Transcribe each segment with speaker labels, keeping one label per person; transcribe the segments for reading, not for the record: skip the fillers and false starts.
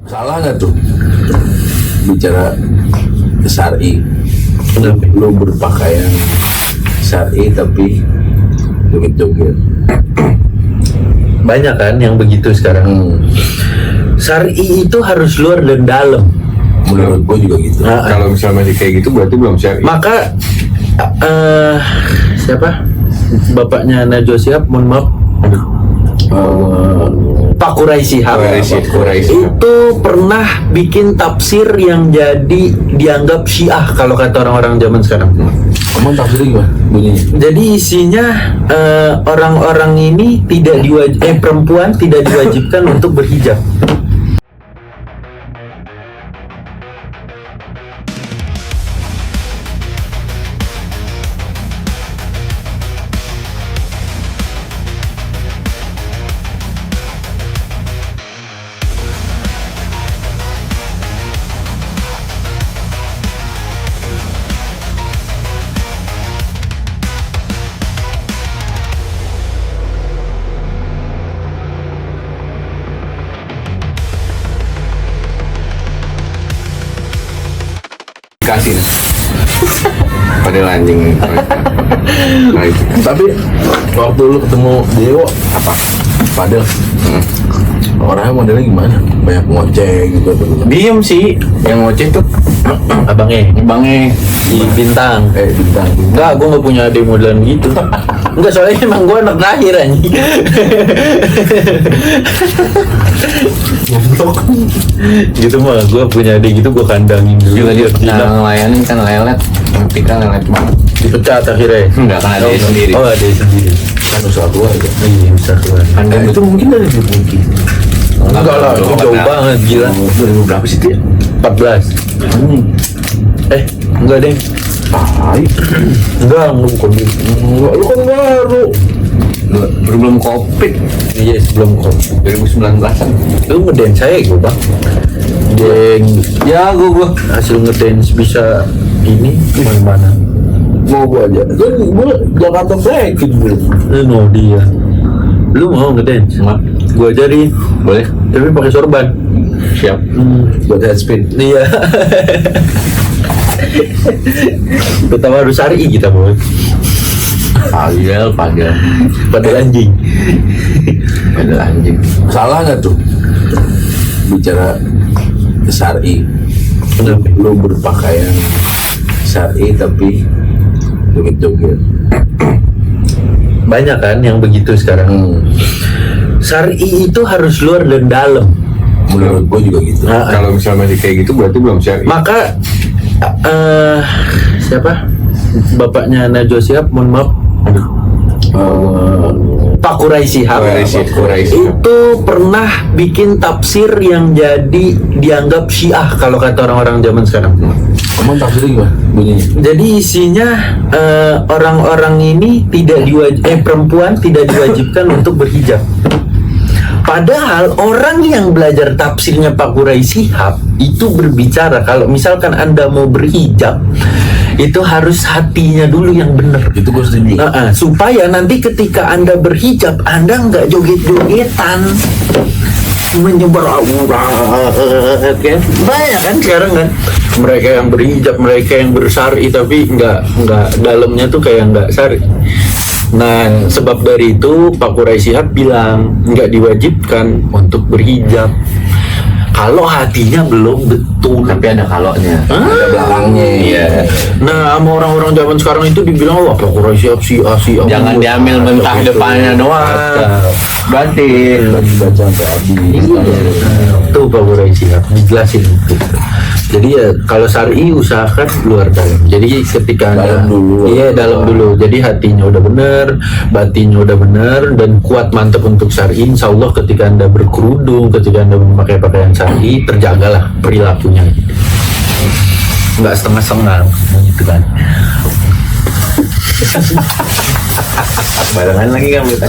Speaker 1: Salah nggak tuh bicara syar'i? Lu berpakaian syar'i tapi joget-joget.
Speaker 2: Banyak kan yang begitu sekarang. Syar'i itu harus luar dan dalam.
Speaker 1: Menurut gua juga gitu.
Speaker 3: Kalau misalnya masih kayak gitu berarti belum syar'i.
Speaker 2: Maka siapa? Bapaknya Najwa Shihab, mohon maaf. Pak Quraisy Shihab itu pernah bikin tafsir yang jadi dianggap Syiah kalau kata orang-orang zaman sekarang.
Speaker 1: Kamu tafsirnya gimana bunyinya?
Speaker 2: Jadi isinya orang-orang ini perempuan tidak diwajibkan untuk berhijab.
Speaker 3: Kasih padahal anjing.
Speaker 1: Tapi waktu lu ketemu Dewo apa? Padahal orangnya modelnya gimana? Banyak ngoceh gitu atau gimana?
Speaker 3: Diem sih yang ngoceh tuh
Speaker 2: Abangnya di Bintang.
Speaker 1: Bintang.
Speaker 2: Enggak, gue nggak punya adik modelan gitu. Enggak, soalnya emang gue anak terakhir anjing. Gitu mah, gue punya adik gitu gue kandangin dulu.
Speaker 3: juga dia pernah ngelayanin kan lelet, kita lelet banget.
Speaker 2: Dipecat akhirnya.
Speaker 3: Enggak kan ada sendiri.
Speaker 2: Oh, ada sendiri.
Speaker 1: Kan usaha keluarga.
Speaker 2: Iya, bisa keluar.
Speaker 3: Kan
Speaker 1: Nah, itu mungkin dari mungkin.
Speaker 2: Enggak lah, itu jauh banget gila.
Speaker 1: 2000 berapa sih dia?
Speaker 2: 14. Enggak deh. Enggak bukan gitu.
Speaker 1: Enggak, lu kan baru.
Speaker 3: Belum covid
Speaker 2: Iya, sebelum COVID.
Speaker 3: 2019an.
Speaker 2: Lu ngedance saya gue bang.
Speaker 3: Ya gue
Speaker 2: Hasil ngedance bisa ini mana-mana.
Speaker 1: Gua aja. Kan gua Jakarta Breaking belum.
Speaker 2: No dia. Lu mau ngedance?
Speaker 3: Mau.
Speaker 2: Gue ajarin.
Speaker 3: Boleh.
Speaker 2: Tapi pakai sorban.
Speaker 3: Siap.
Speaker 1: Buat headspin.
Speaker 2: Iya. Pertama harus syar'i kita boy.
Speaker 3: Padahal
Speaker 2: Padahal anjing.
Speaker 1: Salah nggak tuh bicara syar'i? Lu berpakaian syar'i tapi joget-joget.
Speaker 2: Banyak kan yang begitu sekarang. Syar'i itu harus luar dan dalam.
Speaker 1: Menurut gua juga gitu.
Speaker 3: Kalau misalnya masih kayak gitu berarti belum syar'i.
Speaker 2: Maka siapa? Bapaknya Najwa Shihab, mohon maaf. Pak Quraisy Shihab itu pernah bikin tafsir yang jadi dianggap Syiah kalau kata orang-orang zaman sekarang.
Speaker 1: Kamu tafsirnya gimana bunyinya?
Speaker 2: Jadi isinya orang-orang ini perempuan tidak diwajibkan untuk berhijab. Padahal orang yang belajar tafsirnya Pak Quraisy Shihab itu berbicara kalau misalkan Anda mau berhijab itu harus hatinya dulu yang benar.
Speaker 1: Itu gue setuju.
Speaker 2: Supaya nanti ketika Anda berhijab Anda nggak joget-jogetan menyebar aurat kan. Banyak kan sekarang kan mereka yang berhijab, mereka yang bersyar'i tapi nggak dalamnya tuh kayak nggak syar'i. Nah, sebab dari itu Pak Quraisy Shihab bilang nggak diwajibkan untuk berhijab kalau hatinya belum betul.
Speaker 3: Tapi ada kaloknya.
Speaker 1: Ada belakangnya.
Speaker 3: Iya.
Speaker 2: Nah, sama orang-orang zaman sekarang itu dibilang wah Pak Quraisy Shihab.
Speaker 3: Jangan diambil mentah depannya doang. Berarti
Speaker 1: Baca sampai habis.
Speaker 2: Tuh Pak Quraisy Shihab dijelasin. Jadi ya kalau syar'i usahakan luar dalam. Jadi ketika
Speaker 1: Dalam dulu.
Speaker 2: Iya, dalam dulu. Jadi hatinya udah bener, batinnya udah bener dan kuat mantap untuk syar'i. Insya Allah ketika Anda berkerudung, ketika Anda memakai pakaian syar'i, terjagalah perilakunya. Nggak setengah-setengah gitu kan.
Speaker 3: barengan lagi kan kita.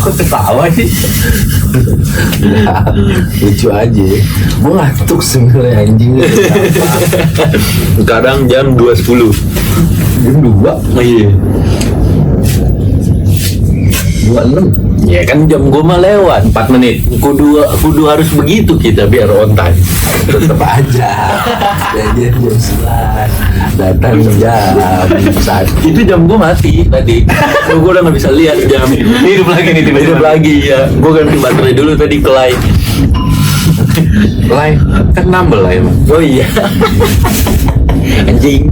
Speaker 3: Kok ketawa sih?
Speaker 1: Ya, lucu aja. Gue ngantuk sebenarnya anjing.
Speaker 2: Sekarang jam 2.10.
Speaker 1: Jam 2.
Speaker 2: Iya.
Speaker 1: 26.
Speaker 2: Ya kan jam gue mah lewat
Speaker 3: 4 menit.
Speaker 2: kudu harus begitu kita biar on time.
Speaker 1: Tetep aja. Janjian jam 11. Datang jam 1.
Speaker 2: Itu jam gue mati tadi. Gue udah nggak bisa lihat jam.
Speaker 3: Hidup lagi nih tiba-tiba.
Speaker 2: Hidup lagi ya. Gue ganti baterai dulu tadi ke live.
Speaker 3: Live kan nambel lah emang.
Speaker 2: Oh iya. Anjing.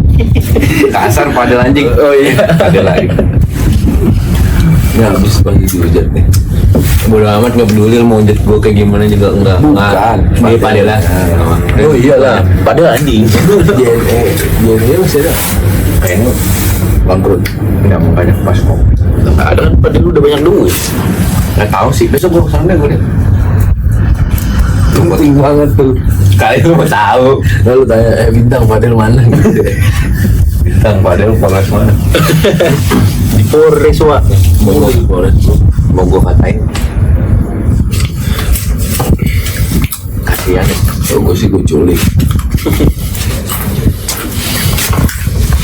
Speaker 3: Kasar padel anjing.
Speaker 2: Oh iya.
Speaker 3: Padel lagi.
Speaker 1: Ini habis pagi dihujat nih.
Speaker 3: Bodo amat, nggak peduli mau hujat gue kayak gimana juga enggak.
Speaker 1: Bukan.
Speaker 3: Dia padel lah.
Speaker 2: Oh iyalah. Padahal anjing.
Speaker 1: JNE masih ada.
Speaker 3: Kayaknya
Speaker 1: Bangkrut.
Speaker 3: nggak mau banyak pas kok.
Speaker 2: Nggak ada kan padahal udah banyak duit.
Speaker 3: Nggak tahu sih. Besok gue kesana deh gue lihat.
Speaker 1: Penting banget tuh.
Speaker 3: Kali lu mau tahu.
Speaker 1: Lalu tanya, bintang padel mana gitu.
Speaker 3: Bintang padel Polres mana?
Speaker 2: Di Polres Wak.
Speaker 1: Mau di Polres bro.
Speaker 3: Mau gue katain. Kasihan ya.
Speaker 1: Gue sih gue culik.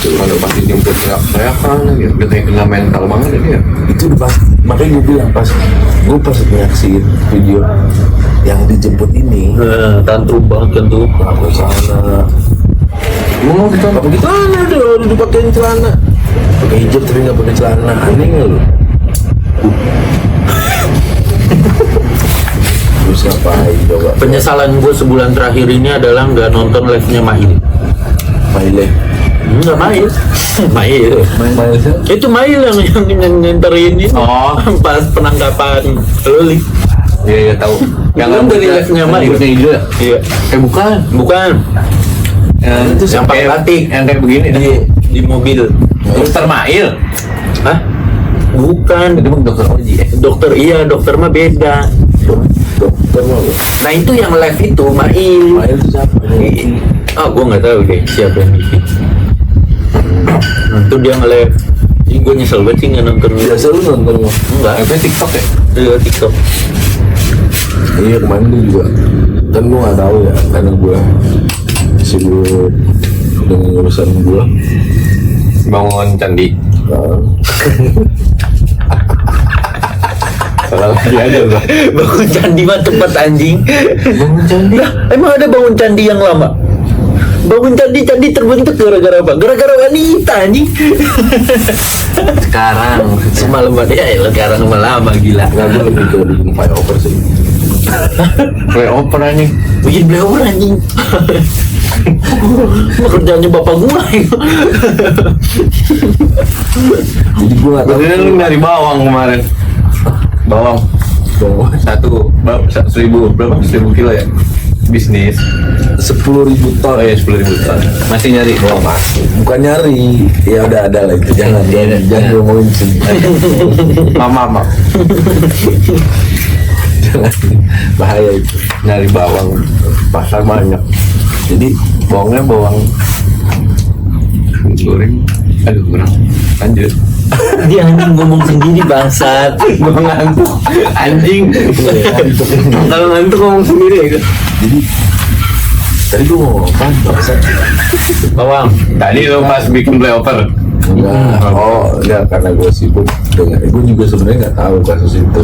Speaker 3: Kalau pas dijemput nggak saya kan gitu. Udah kayak kena mental banget ya dia.
Speaker 1: Itu udah pas, makanya gue bilang pas nyaksiin video yang dijemput ini.
Speaker 2: Tantrum banget kan tuh.
Speaker 1: Aku sana.
Speaker 3: Ngomong gitu
Speaker 1: Gak pakai celana udah dipakein celana. Pakai hijab tapi nggak pakai celana. Aneh nggak lu? Terus ngapain coba?
Speaker 2: Penyesalan gue sebulan terakhir ini adalah nggak nonton live-nya Mahil.
Speaker 1: Maile.
Speaker 2: Nggak Mahil. Mahil.
Speaker 1: Maile sih.
Speaker 2: Itu Mahil yang nyenterin ini.
Speaker 3: Oh.
Speaker 2: Pas penangkapan Luli.
Speaker 3: Iya iya tahu.
Speaker 2: Yang dari live-nya Mahil.
Speaker 3: Rambutnya hijau ya?
Speaker 2: Iya.
Speaker 3: Bukan.
Speaker 2: Bukan. Yang pakai
Speaker 3: kayak-
Speaker 2: batik.
Speaker 3: Yang kayak begini.
Speaker 2: Di mobil.
Speaker 3: Dokter Mail.
Speaker 2: Hah? Bukan.
Speaker 3: Itu mah dokter Oji.
Speaker 2: Dokter iya, dokter mah beda.
Speaker 1: Dokter mau.
Speaker 2: Nah itu yang live itu Mahil.
Speaker 1: Maile itu siapa?
Speaker 2: Ah, gue nggak tahu deh siapa yang bikin. Nah, itu dia nge-live. Jadi gue nyesel banget sih nggak nonton.
Speaker 1: Biasa lu nonton lo?
Speaker 2: Enggak.
Speaker 3: Apa TikTok ya?
Speaker 2: Iya TikTok.
Speaker 1: Iya kemarin tuh juga. Kan gue nggak tahu ya karena gue sibuk dengan urusan gue.
Speaker 3: Bangun candi. Salah lagi aja bro.
Speaker 2: Bangun candi mah tempat anjing.
Speaker 3: Bangun candi.
Speaker 2: Lah, emang ada bangun candi yang lama? Bangun candi terbentuk gara-gara apa? Gara-gara wanita anjing. Sekarang semalam ya sekarang lama gila.
Speaker 1: Nggak gue lebih ke bikin flyover sih.
Speaker 3: Play oper anjing.
Speaker 2: Bikin blower anjing. Mah kerjanya bapak gua.
Speaker 1: Jadi gue nggak tahu.
Speaker 3: Berarti lu dari bawang kemarin. Bawang
Speaker 1: Bahwa
Speaker 3: 1.000 berapa? 1.000 kilo ya? Bisnis.
Speaker 1: 10.000 ton.
Speaker 3: Oh ya 10.000 ton. Masih nyari bawang mas.
Speaker 1: Bukan nyari, ya udah ada lah itu. Jangan ngomongin sini.
Speaker 3: Mama.
Speaker 1: Jangan, bahaya itu.
Speaker 3: Nyari bawang. Pasar banyak.
Speaker 1: Jadi
Speaker 3: Bawangnya bawang goreng. Aduh kurang. Lanjut.
Speaker 2: Dia anjing ngomong sendiri bangsat.
Speaker 3: Gue ngantuk. Anjing. Kalau ngantuk ngomong sendiri ya.
Speaker 1: jadi tadi gue mau apa? Bahasa
Speaker 3: Bawang. Tadi lu pas bikin playover.
Speaker 1: enggak. Oh, enggak karena gue sibuk dengan. Gue juga sebenarnya nggak tahu kasus itu.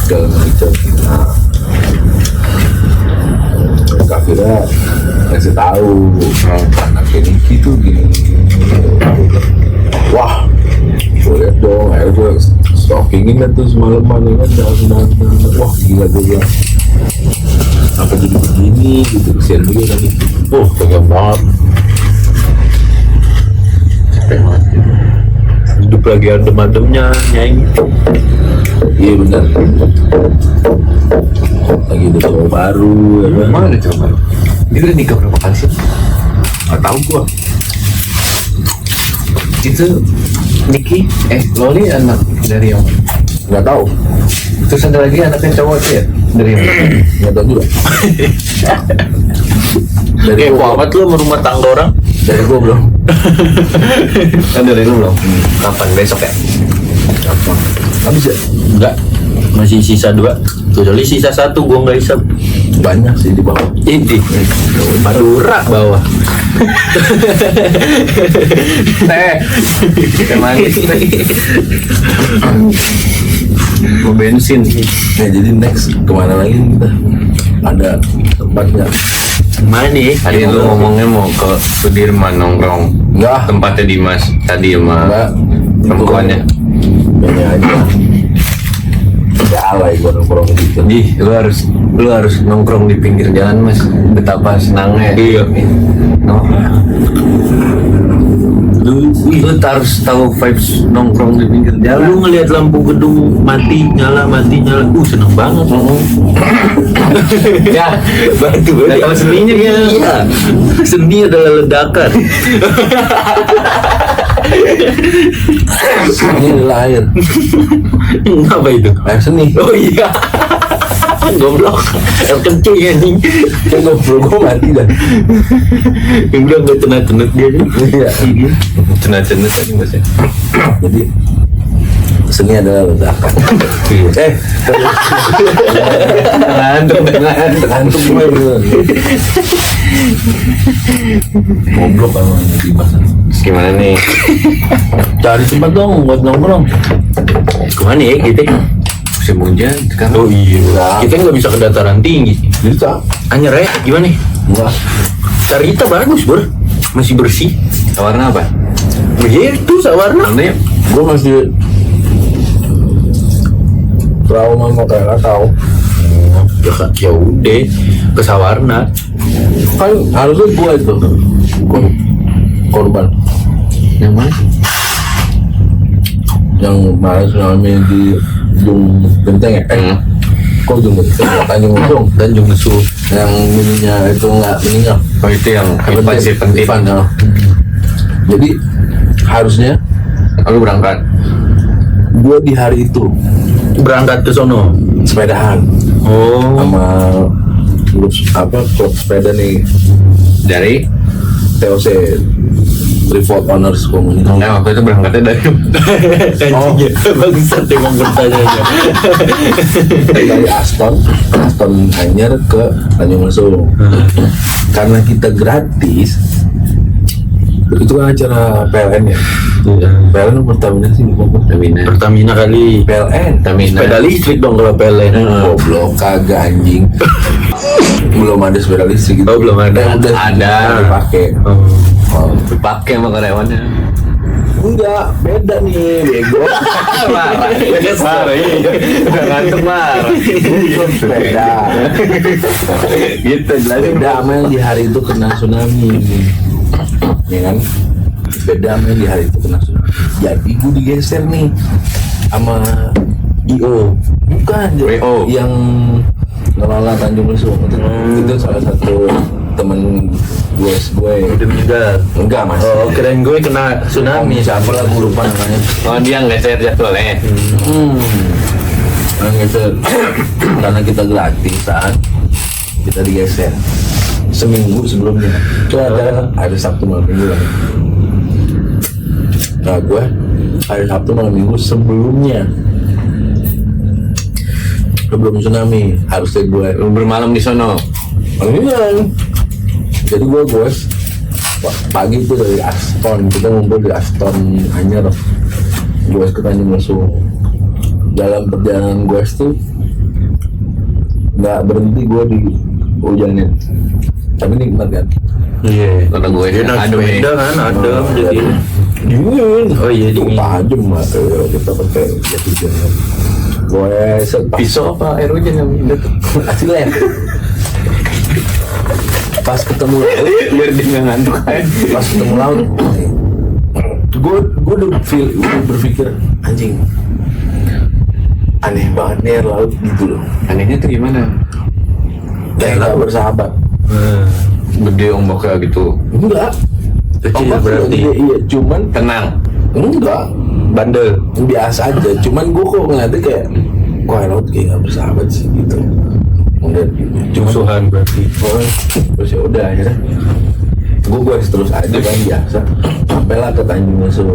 Speaker 1: Segala macam. Nah, Kafira ngasih tahu anaknya Niki tuh gini. Wah, gue liat dong, akhirnya gue stalkingin kan tuh semalaman ya kan, jalan. Wah gila gue bilang, apa jadi begini gitu, kesian juga tadi.
Speaker 2: Pegang banget.
Speaker 3: Capek banget.
Speaker 2: Hidup lagi adem-ademnya nyanyi.
Speaker 1: Iya benar. Lagi ada cowok baru, ya kan?
Speaker 3: Mana coba? Dia udah nikah berapa kali sih?
Speaker 1: Nggak tahu gue.
Speaker 3: Itu Niki, Loli anak dari yang
Speaker 1: Nggak tahu.
Speaker 3: terus ada lagi anaknya cowok tuh ya dari yang
Speaker 1: Nggak tahu juga. Dari
Speaker 2: Kayak
Speaker 1: gue
Speaker 2: amat lu sama rumah tangga orang.
Speaker 1: Dari gue belum.
Speaker 3: kan dari lu belum? Kapan besok ya?
Speaker 1: Apa? Habis ya?
Speaker 2: Enggak. Masih sisa 2. Kecuali sisa 1 gua nggak hisap.
Speaker 1: Banyak sih di bawah.
Speaker 2: Ini Madura bawah.
Speaker 3: Teh manis teh. mau bensin.
Speaker 1: Nah jadi next kemana lagi nih kita? Ada tempat nggak?
Speaker 2: Mana nih?
Speaker 3: Tadi lu ngomongnya mau ke Sudirman nongkrong.
Speaker 1: Enggak.
Speaker 3: Tempatnya Dimas tadi sama
Speaker 1: Enggak.
Speaker 3: perempuannya.
Speaker 1: Banyak aja. Udah alay gua nongkrong gitu.
Speaker 3: Ih, lu harus nongkrong di pinggir jalan, Mas. Betapa senangnya.
Speaker 2: Iya.
Speaker 3: No. Lu harus tahu vibes nongkrong di pinggir
Speaker 2: Lu
Speaker 3: jalan.
Speaker 2: ngelihat lampu gedung mati nyala. Seneng banget.
Speaker 3: Ya,
Speaker 2: Batu
Speaker 3: Nggak tahu seninya dia.
Speaker 2: Iya. Seni adalah ledakan.
Speaker 1: Ini adalah air.
Speaker 2: Apa itu?
Speaker 1: Air seni.
Speaker 2: Oh iya. Goblok. Air kencing anjing.
Speaker 1: Kan gua mati dah.
Speaker 2: Yang bilang gak cenat-cenat dia nih.
Speaker 1: Iya.
Speaker 3: Cenat-cenat tadi Mas ya.
Speaker 1: Jadi seni adalah ledakan. Ngantuk gue bener. Goblok kalau di pasar.
Speaker 3: Terus gimana nih?
Speaker 1: Cari tempat dong buat nongkrong.
Speaker 2: Kemana ya kita?
Speaker 3: Musim hujan sekarang.
Speaker 2: Oh iya.
Speaker 1: Enggak.
Speaker 2: Kita nggak bisa ke dataran tinggi.
Speaker 1: Bisa.
Speaker 2: Anyer ya? Gimana?
Speaker 1: Enggak.
Speaker 2: Carita bagus bro. Masih bersih.
Speaker 3: Warna apa?
Speaker 2: Begitu sawarna.
Speaker 3: Warna ya?
Speaker 1: Gue masih trauma mau kayak tahu.
Speaker 2: Ya udah ke Sawarna.
Speaker 1: Kan harusnya gue itu korban
Speaker 3: Yang mana?
Speaker 1: yang kemarin tsunami di Ujung Genteng ya? Kok Ujung Genteng? Tanjung Lesung.
Speaker 2: Tanjung Lesung.
Speaker 1: Yang mininya itu nggak meninggal.
Speaker 3: Oh itu yang Ivan sih penting.
Speaker 1: Ivan, ya. Jadi harusnya
Speaker 3: Lu berangkat.
Speaker 1: gue di hari itu
Speaker 2: Berangkat ke sono.
Speaker 1: sepedahan
Speaker 2: Oh.
Speaker 1: sama klub sepeda nih
Speaker 3: Dari
Speaker 1: TOC Revolt Owners Community.
Speaker 3: Nah, waktu itu berangkatnya dari
Speaker 2: Anjingnya. Bangsat emang pertanyaannya.
Speaker 1: Dari Aston Anyer ke Tanjung Lesung. Karena kita gratis, itu kan acara PLN ya. PLN Pertamina sih bukan
Speaker 2: Pertamina kali.
Speaker 1: PLN.
Speaker 2: Sepeda listrik dong kalau PLN.
Speaker 1: Goblok kagak anjing. Belum ada sepeda listrik gitu.
Speaker 2: Oh, belum ada.
Speaker 1: Udah
Speaker 3: Ada.
Speaker 1: dipakai. Oh.
Speaker 3: dipakai sama karyawannya.
Speaker 1: Enggak, beda nih, bego.
Speaker 3: Marah, udah ngantuk marah.
Speaker 1: Bukan sepeda.
Speaker 3: Gitu jelasin.
Speaker 1: Beda sama yang di hari itu kena tsunami. Ya kan? Beda sama yang di hari itu kena tsunami. Jadi gue digeser nih sama IO. Bukan,
Speaker 3: WO.
Speaker 1: yang ngelola Tanjung Lesung. Itu salah satu temen gue.
Speaker 2: Udah meninggal.
Speaker 1: Enggak mas.
Speaker 2: Oh, kirain gue kena tsunami.
Speaker 1: Siapa lah gue lupa namanya.
Speaker 3: Oh dia ngeser jadwalnya.
Speaker 1: Nah, geser. Karena kita gratisan, kita digeser seminggu sebelumnya. Itu ada Sabtu malam minggu lah. Nah gue hari Sabtu malam minggu sebelumnya sebelum tsunami harusnya gue
Speaker 3: Lu bermalam di sono.
Speaker 1: iya. Jadi gue pagi itu dari Aston, kita ngumpul di Aston Anyer, gue ke Tanjung Lesung. Dalam perjalanan gue tuh nggak berhenti gue di hujannya, tapi nikmat kan.
Speaker 2: Iya.
Speaker 3: Kata gue
Speaker 2: Dia naik
Speaker 3: adem
Speaker 2: sepeda
Speaker 3: nih.
Speaker 2: kan, adem jadi.
Speaker 1: Dingin.
Speaker 2: Oh iya, dingin.
Speaker 1: Tajam lah kita pakai jas hujan. Gue
Speaker 3: Pisau apa air hujan yang itu?
Speaker 1: hasilnya pas ketemu laut,
Speaker 3: Biar dia nggak ngantuk aja.
Speaker 1: pas ketemu laut, gue udah berpikir anjing aneh banget nih air laut gitu loh,
Speaker 3: Anehnya tuh gimana?
Speaker 1: kayak nggak bersahabat.
Speaker 3: Gede ombaknya gitu.
Speaker 1: Enggak,
Speaker 2: Kecil
Speaker 1: ombak
Speaker 2: berarti.
Speaker 1: iya, cuman
Speaker 3: Tenang.
Speaker 1: enggak
Speaker 2: Bandel.
Speaker 1: biasa aja, cuman gue kok ngeliatnya kayak kok air laut kayak nggak bersahabat sih gitu. Ngeliat gitu.
Speaker 2: Musuhan berarti.
Speaker 1: Oh, terus ya udah akhirnya gue terus aja kan biasa sampailah ke Tanjung Lesung,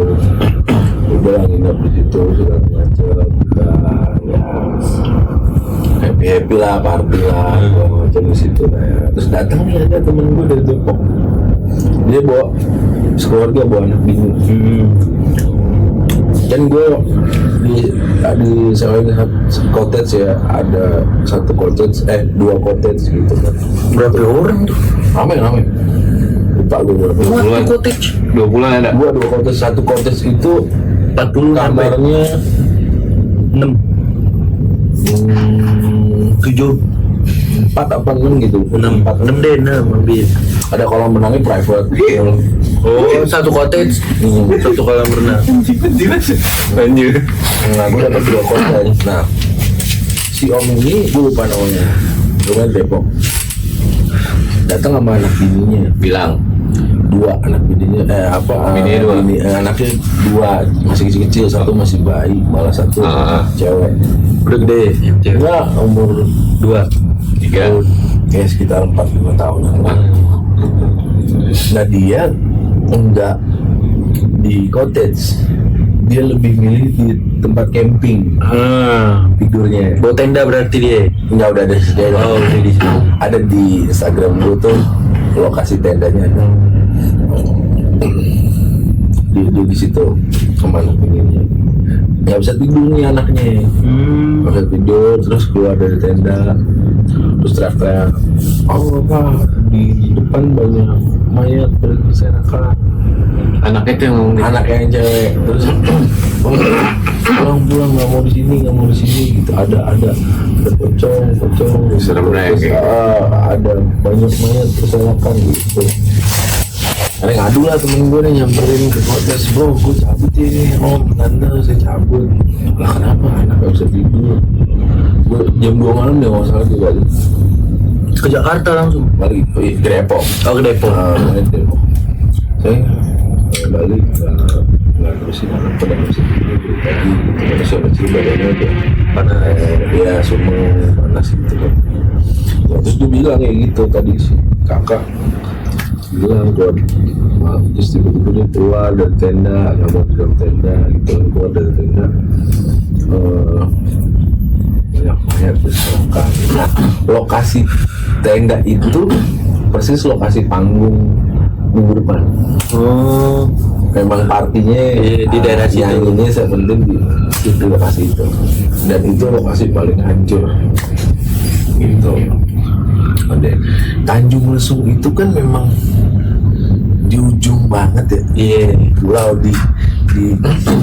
Speaker 1: udah nginep di situ segala macam, udah ya happy lah, party lah, gue macam di situ ya. Terus datang nih ada temen gue dari Depok, dia bawa sekeluarga bawa anak bini, Dan gue di sewain cottage ya, ada satu cottage, dua cottage gitu kan.
Speaker 2: Berapa orang tuh?
Speaker 1: Ramai. Lupa gue berapa.
Speaker 3: Bulan.
Speaker 2: Satu cottage
Speaker 3: 2 bulan ada.
Speaker 1: Gua dua cottage, satu cottage itu
Speaker 2: 40
Speaker 1: kamarnya
Speaker 2: 6 7
Speaker 1: 4 apa 6 gitu.
Speaker 2: 6 deh 6 lebih.
Speaker 1: Ada kolam renangnya private.
Speaker 2: Oh, satu cottage, satu kolam renang.
Speaker 3: Anjir.
Speaker 1: Nah, gue dapat dua cottage. Nah, si om ini gue lupa namanya. Rumahnya Depok. Datang sama anak bininya.
Speaker 3: Bilang.
Speaker 1: Dua anak bininya
Speaker 3: Bininya dua.
Speaker 1: Anaknya dua masih kecil, satu masih bayi, malah satu cewek.
Speaker 2: Udah gede yang cewek.
Speaker 1: Enggak, umur
Speaker 2: 2
Speaker 3: 3.
Speaker 1: ya sekitar 4-5 tahun. Nah, dia enggak di cottage, dia lebih milih di tempat camping tidurnya.
Speaker 2: Bawa tenda berarti dia.
Speaker 1: Enggak, udah ada sedia.
Speaker 2: Oh, udah di situ.
Speaker 1: Ada di Instagram gue tuh lokasi tendanya ada. Di situ kemana pinginnya nggak bisa tidur nih anaknya, nggak bisa tidur, terus keluar dari tenda terus teriak-teriak, oh apa di depan banyak mayat berserakan.
Speaker 3: Anaknya tuh yang
Speaker 1: Anaknya yang cewek, terus pulang nggak mau di sini gitu. Ada pocong
Speaker 3: Serem deh,
Speaker 1: terus,
Speaker 3: kayak
Speaker 1: ada banyak mayat berserakan gitu. Karena ngadu lah temen gue nih, nyamperin ke podcast, bro gue cabut ya om, tante saya cabut. Lah kenapa? Anak gak bisa tidur. Gue jam 2 malam deh, gak salah gue balik.
Speaker 2: Ke Jakarta langsung.
Speaker 1: Balik ke Depok.
Speaker 2: Oh, ke Depok.
Speaker 1: Balik ke Depok. Saya balik nggak terusin anak pada masih tidur tadi. Terus saya kecil badannya udah panas, ya sumeng panas gitu kan. Nah, terus dia bilang kayak gitu tadi si kakak bilang keluar, terus tiba-tiba dia keluar dari tenda, nggak mau di dalam tenda gitu, keluar dari tenda, banyak mayat berserakan. Nah, lokasi tenda itu persis lokasi panggung minggu depan.
Speaker 2: Oh,
Speaker 1: Memang partinya
Speaker 2: di daerah situ.
Speaker 1: nyanyinya saya penting di lokasi itu, dan itu lokasi paling hancur gitu. Ada Tanjung Lesung itu kan memang di ujung banget ya.
Speaker 2: iya.
Speaker 1: Pulau di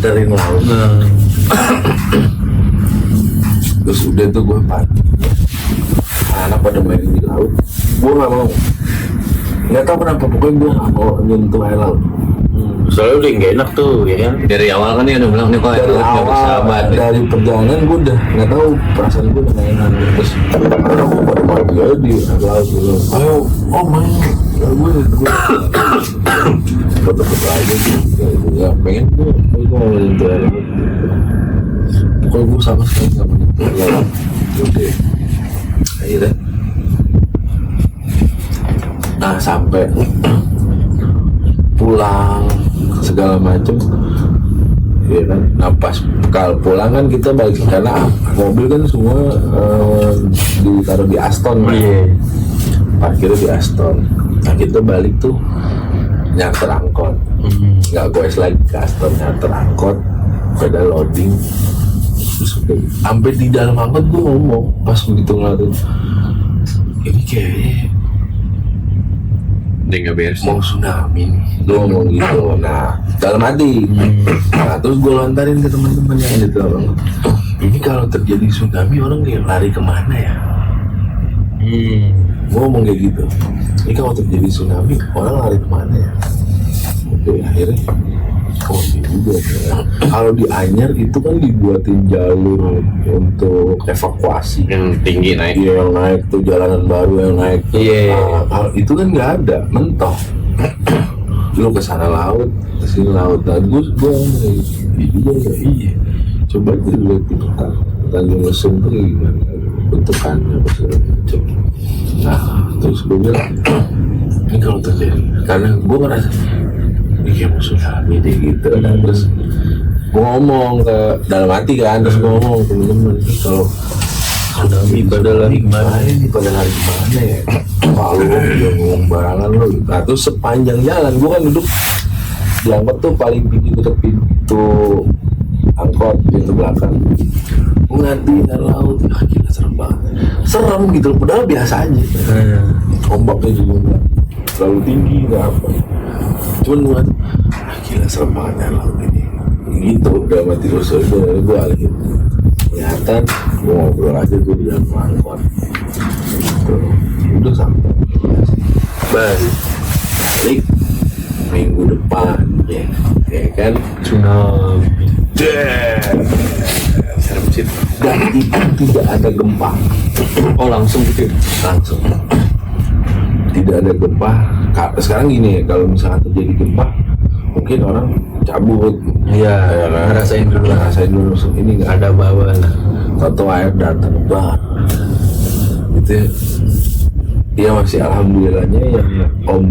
Speaker 1: darin laut. Terus udah tuh gue pagi, anak pada main di laut, gue nggak tahu kenapa, pokoknya gue nggak mau nyentuh air laut.
Speaker 2: Soalnya udah nggak enak tuh, ya kan?
Speaker 3: dari awal kan dia udah bilang nih kok
Speaker 1: Dari
Speaker 3: nggak
Speaker 1: awal,
Speaker 3: bersahabat.
Speaker 1: dari perjalanan gue udah nggak tahu, perasaan gue udah nggak enak. Terus aku pada main aja di air laut gitu. Ayo, main. Ya gue foto-foto aja gitu. Ya pengen gue mau nyentuh air laut. Pokoknya gue sama sekali nggak mau nyentuh air laut. Oke, akhirnya nah sampai pulang segala macem ya kan. Nah pas kalau pulang kan kita balik, karena mobil kan semua ditaruh di Aston, parkirnya di Aston. Nah kita balik tuh nyarter angkot, nggak goes lagi ke Aston, nyarter angkot, pedal loading. Terus sampai di dalam angkot gue ngomong pas begitu ngeliatin, ini kayaknya
Speaker 3: Dia nggak beres.
Speaker 1: mau tsunami nih, gue ngomong gitu. Nah dalam hati, nah terus gue lontarin ke teman-teman yang ada di dalam, ini kalau terjadi tsunami orang dia lari kemana ya? Gue ngomong kayak gitu, ini kalau terjadi tsunami orang lari kemana ya? Oke, akhirnya juga ya. Kalau di Anyer itu kan dibuatin jalur untuk evakuasi.
Speaker 3: Yang tinggi naik.
Speaker 1: Iya, yang naik tuh jalanan baru yang naik tuh.
Speaker 2: Iya.
Speaker 1: Nah, kalau itu kan nggak ada, mentok. Lu ke sana laut, ke sini laut. Nah, gue iya. Coba aja lihat di peta Tanjung Lesung tuh kayak gimana bentukannya apa segala macam. Nah, terus gue bilang, ini kalau terjadi, karena gue ngerasa ini kayak mau tsunami deh gitu. Nah, terus gue ngomong ke dalam hati kan, terus gue ngomong ke temen-temen, kalau tsunami pada lari kemana ya? Kalau udah ngomong barangan lo. Nah terus sepanjang jalan gue kan duduk di angkot tuh paling tinggi deket pintu angkot pintu belakang. Gue ngeliatin air laut, gila serem banget. Serem gitu, padahal biasa aja. Ombaknya juga nggak terlalu tinggi, nggak apa. Cuman gue, gila serem banget air laut ini. Gitu, udah mati terus, udah gue alih. Kelihatan, gue ngobrol aja tuh di dalam angkot. Udah sampai balik minggu depan ya kan
Speaker 2: Tsunami.
Speaker 1: serem sih. Dan itu tidak ada gempa.
Speaker 3: Oh langsung gitu.
Speaker 1: Langsung tidak ada gempa. Sekarang gini ya, kalau misalnya terjadi gempa mungkin orang cabut.
Speaker 2: Iya,
Speaker 1: Ya kan?
Speaker 2: ngerasain dulu.
Speaker 1: Ngerasain dulu. Ini nggak
Speaker 2: Ada bawah lah.
Speaker 1: atau air datang bah gitu ya. Dia masih alhamdulillahnya yang om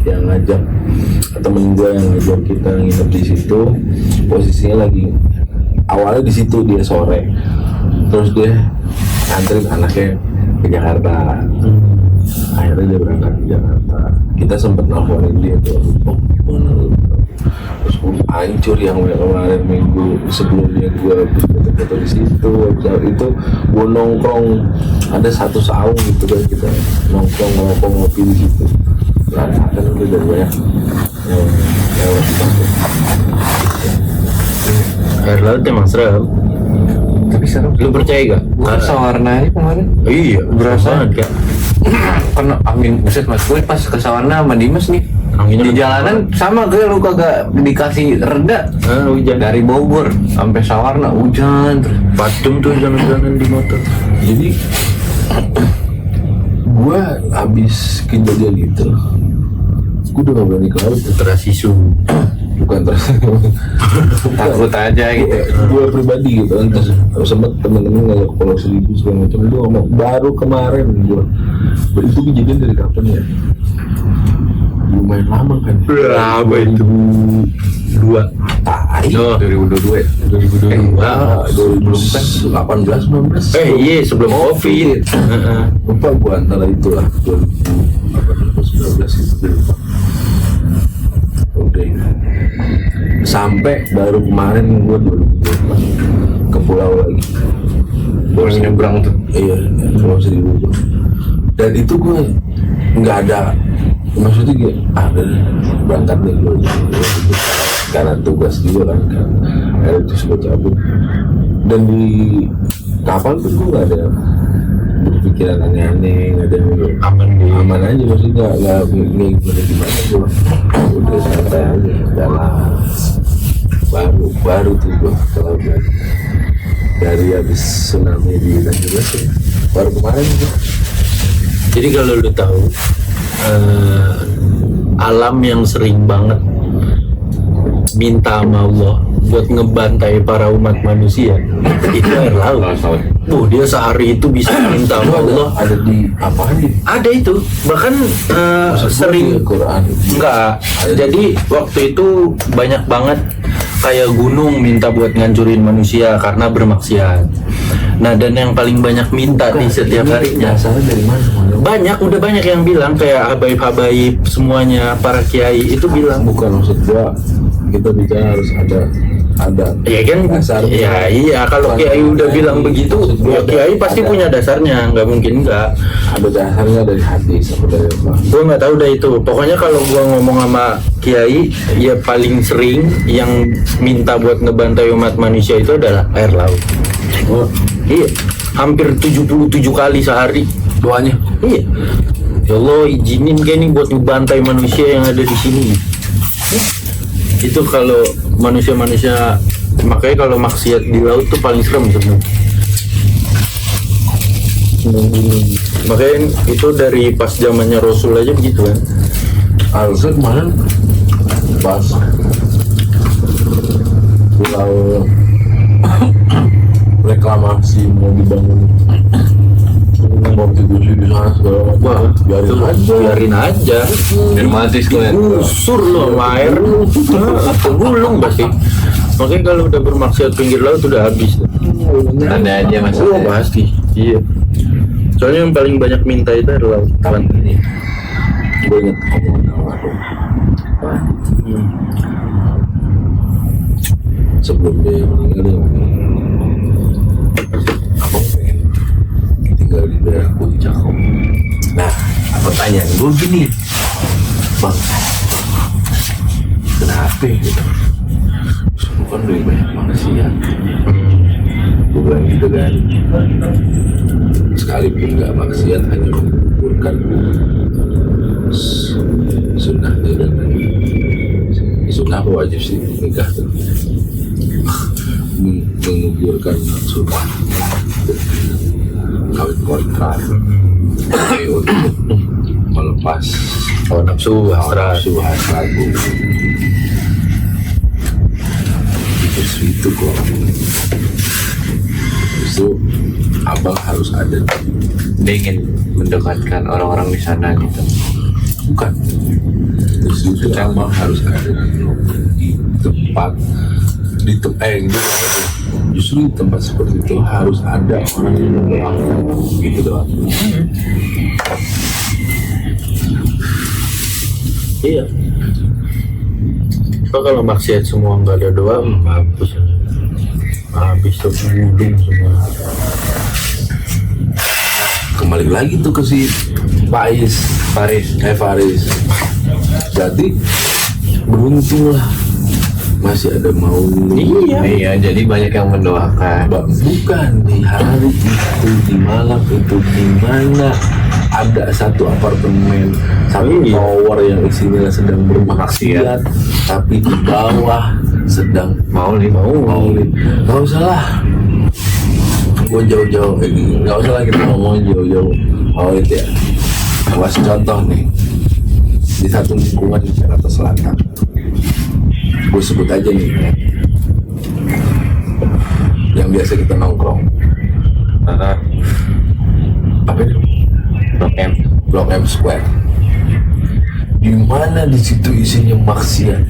Speaker 1: yang ngajak temen gue yang ngajak kita nginep di situ posisinya lagi awalnya di situ dia sore, terus dia nganterin anaknya ke Jakarta. Akhirnya dia berangkat ke Jakarta. Kita sempat nelfonin dia tuh, oh gimana lu? Terus hancur yang kemarin minggu sebelumnya gue habis foto-foto di situ. Saat itu gue nongkrong ada satu saung gitu kan, kita nongkrong ngopi di situ. Kan udah banyak yang lewat di situ.
Speaker 2: Air laut emang serem.
Speaker 3: Tapi serem.
Speaker 2: Lu percaya gak?
Speaker 3: Sawarnanya kemarin
Speaker 2: Iya,
Speaker 3: berasa
Speaker 2: banget kan.
Speaker 3: karena angin buset mas gue pas ke Sawarna sama Dimas nih
Speaker 2: Anginnya
Speaker 3: di jalanan sama gue lu kagak dikasih reda.
Speaker 2: Hujan.
Speaker 3: Dari Bogor sampai Sawarna hujan terus.
Speaker 2: 4 jam tuh jalan-jalan di motor.
Speaker 1: Jadi gue habis kejadian itu gue udah gak berani ke laut.
Speaker 2: Terasisu.
Speaker 1: Bukan terus
Speaker 3: Takut aja gitu.
Speaker 1: gue pribadi gitu kan, terus sempet temen-temen ngajak ke Pulau Seribu segala macam. Itu ngomong baru kemarin gue itu kejadian dari kapan ya, lumayan lama kan.
Speaker 2: Berapa itu? 2.
Speaker 1: Tai
Speaker 2: Oh,
Speaker 3: 2022 ya?
Speaker 2: 2022.
Speaker 1: 2018 19
Speaker 2: Iya, sebelum Covid.
Speaker 1: lupa gue antara itu lah 2018 19 itu lupa. Udah sampai baru kemarin gue 2024 ke pulau lagi.
Speaker 3: Baru nyebrang tuh.
Speaker 1: Iya, Pulau Seribu. Dan itu gue nggak ada, maksudnya gue ada berangkat nih gue karena tugas juga kan, akhirnya itu sudah cabut. Dan di kapal pun gue nggak ada berpikiran aneh-aneh, nggak ada
Speaker 2: Aman di.
Speaker 1: aman aja, maksudnya nggak gimana gue udah santai aja jalan. Baru tuh gue ke laut lagi dari habis tsunami di Tanjung Lesung baru kemarin tuh.
Speaker 2: Jadi kalau lu tahu alam yang sering banget minta sama Allah buat ngebantai para umat manusia itu air laut. Dia sehari itu bisa minta sama Allah.
Speaker 1: Ada di apa aja?
Speaker 2: Ada itu, bahkan sering
Speaker 1: Quran.
Speaker 2: enggak. Jadi waktu itu banyak banget kayak gunung minta buat ngancurin manusia karena bermaksiat. Nah, dan yang paling banyak minta di setiap harinya
Speaker 1: Asalnya dari mana?
Speaker 2: banyak, udah banyak yang bilang kayak habaib-habaib semuanya, para kiai itu bilang.
Speaker 1: Bukan maksud gua, kita bicara harus ada
Speaker 2: Ya kan,
Speaker 1: dasarnya.
Speaker 2: ya iya, kalau kiai udah bilang begitu, ya kiai pasti
Speaker 1: ada-
Speaker 2: punya dasarnya, nggak mungkin nggak.
Speaker 1: ada dasarnya dari hadis atau dari apa.
Speaker 2: Gue nggak tahu dah itu. Pokoknya kalau gue ngomong sama kiai, ya paling sering yang minta buat ngebantai umat manusia itu adalah air laut.
Speaker 1: Oh,
Speaker 2: Iya, hampir 77 kali sehari doanya. Iya. Ya Allah, izinin kayak nih buat ngebantai manusia yang ada di sini. Itu kalau manusia-manusia, makanya kalau maksiat di laut tuh paling serem sebenarnya. Makanya itu dari pas zamannya Rasul aja begitu kan.
Speaker 1: harusnya kemarin pas pulau reklamasi mau dibangun konstitusi di sana segala macam.
Speaker 2: Wah, biarin aja.
Speaker 3: Dramatis tuh ya.
Speaker 2: Gusur loh sama air, gulung pasti. Makanya kalau udah bermaksiat pinggir laut udah habis.
Speaker 3: Ada aja
Speaker 2: Oh
Speaker 3: masalah.
Speaker 2: pasti. Iya. Soalnya yang paling banyak minta itu air laut.
Speaker 1: Kapan ini gue inget omongan almarhum sebelum dia meninggal dia ngomong, abang pengen tinggal di daerah puncak. Nah, pertanyaan gue gini, bang, kenapa gitu? Bukan lebih banyak maksiat. Gue bilang gitu kan, sekalipun nggak maksiat hanya mengukurkan sunnahnya dengan sunnah wajib sih nikah tuh, mengukurkan sunnah kawin kontrak untuk melepas
Speaker 2: nafsu hasrat.
Speaker 1: Itu kok justru abang harus ada.
Speaker 3: Dia ingin mendekatkan orang-orang di sana gitu.
Speaker 1: Bukan, justru abang harus ada di tempat justru di tempat seperti itu harus ada orang yang mendoakan gitu doang.
Speaker 2: Iya. Kalau maksiat semua nggak ada doa, habis tuh gulung semua.
Speaker 1: Kembali lagi tuh ke si Faris. Jadi beruntung lah masih ada mau.
Speaker 3: Iya, jadi banyak yang mendoakan.
Speaker 1: Bukan di hari itu, di malam itu, di mana ada satu apartemen, satu tower yang isinya sedang bermaksiat, tapi di bawah sedang maulid. Nggak usah lah, gue jauh-jauh, nggak usah lah kita ngomongin jauh-jauh maulid ya. Kasih contoh nih, di satu lingkungan di Jakarta Selatan, gue sebut aja nih, yang biasa kita nongkrong, apa itu? Blok M Square, di mana di situ isinya maksiat,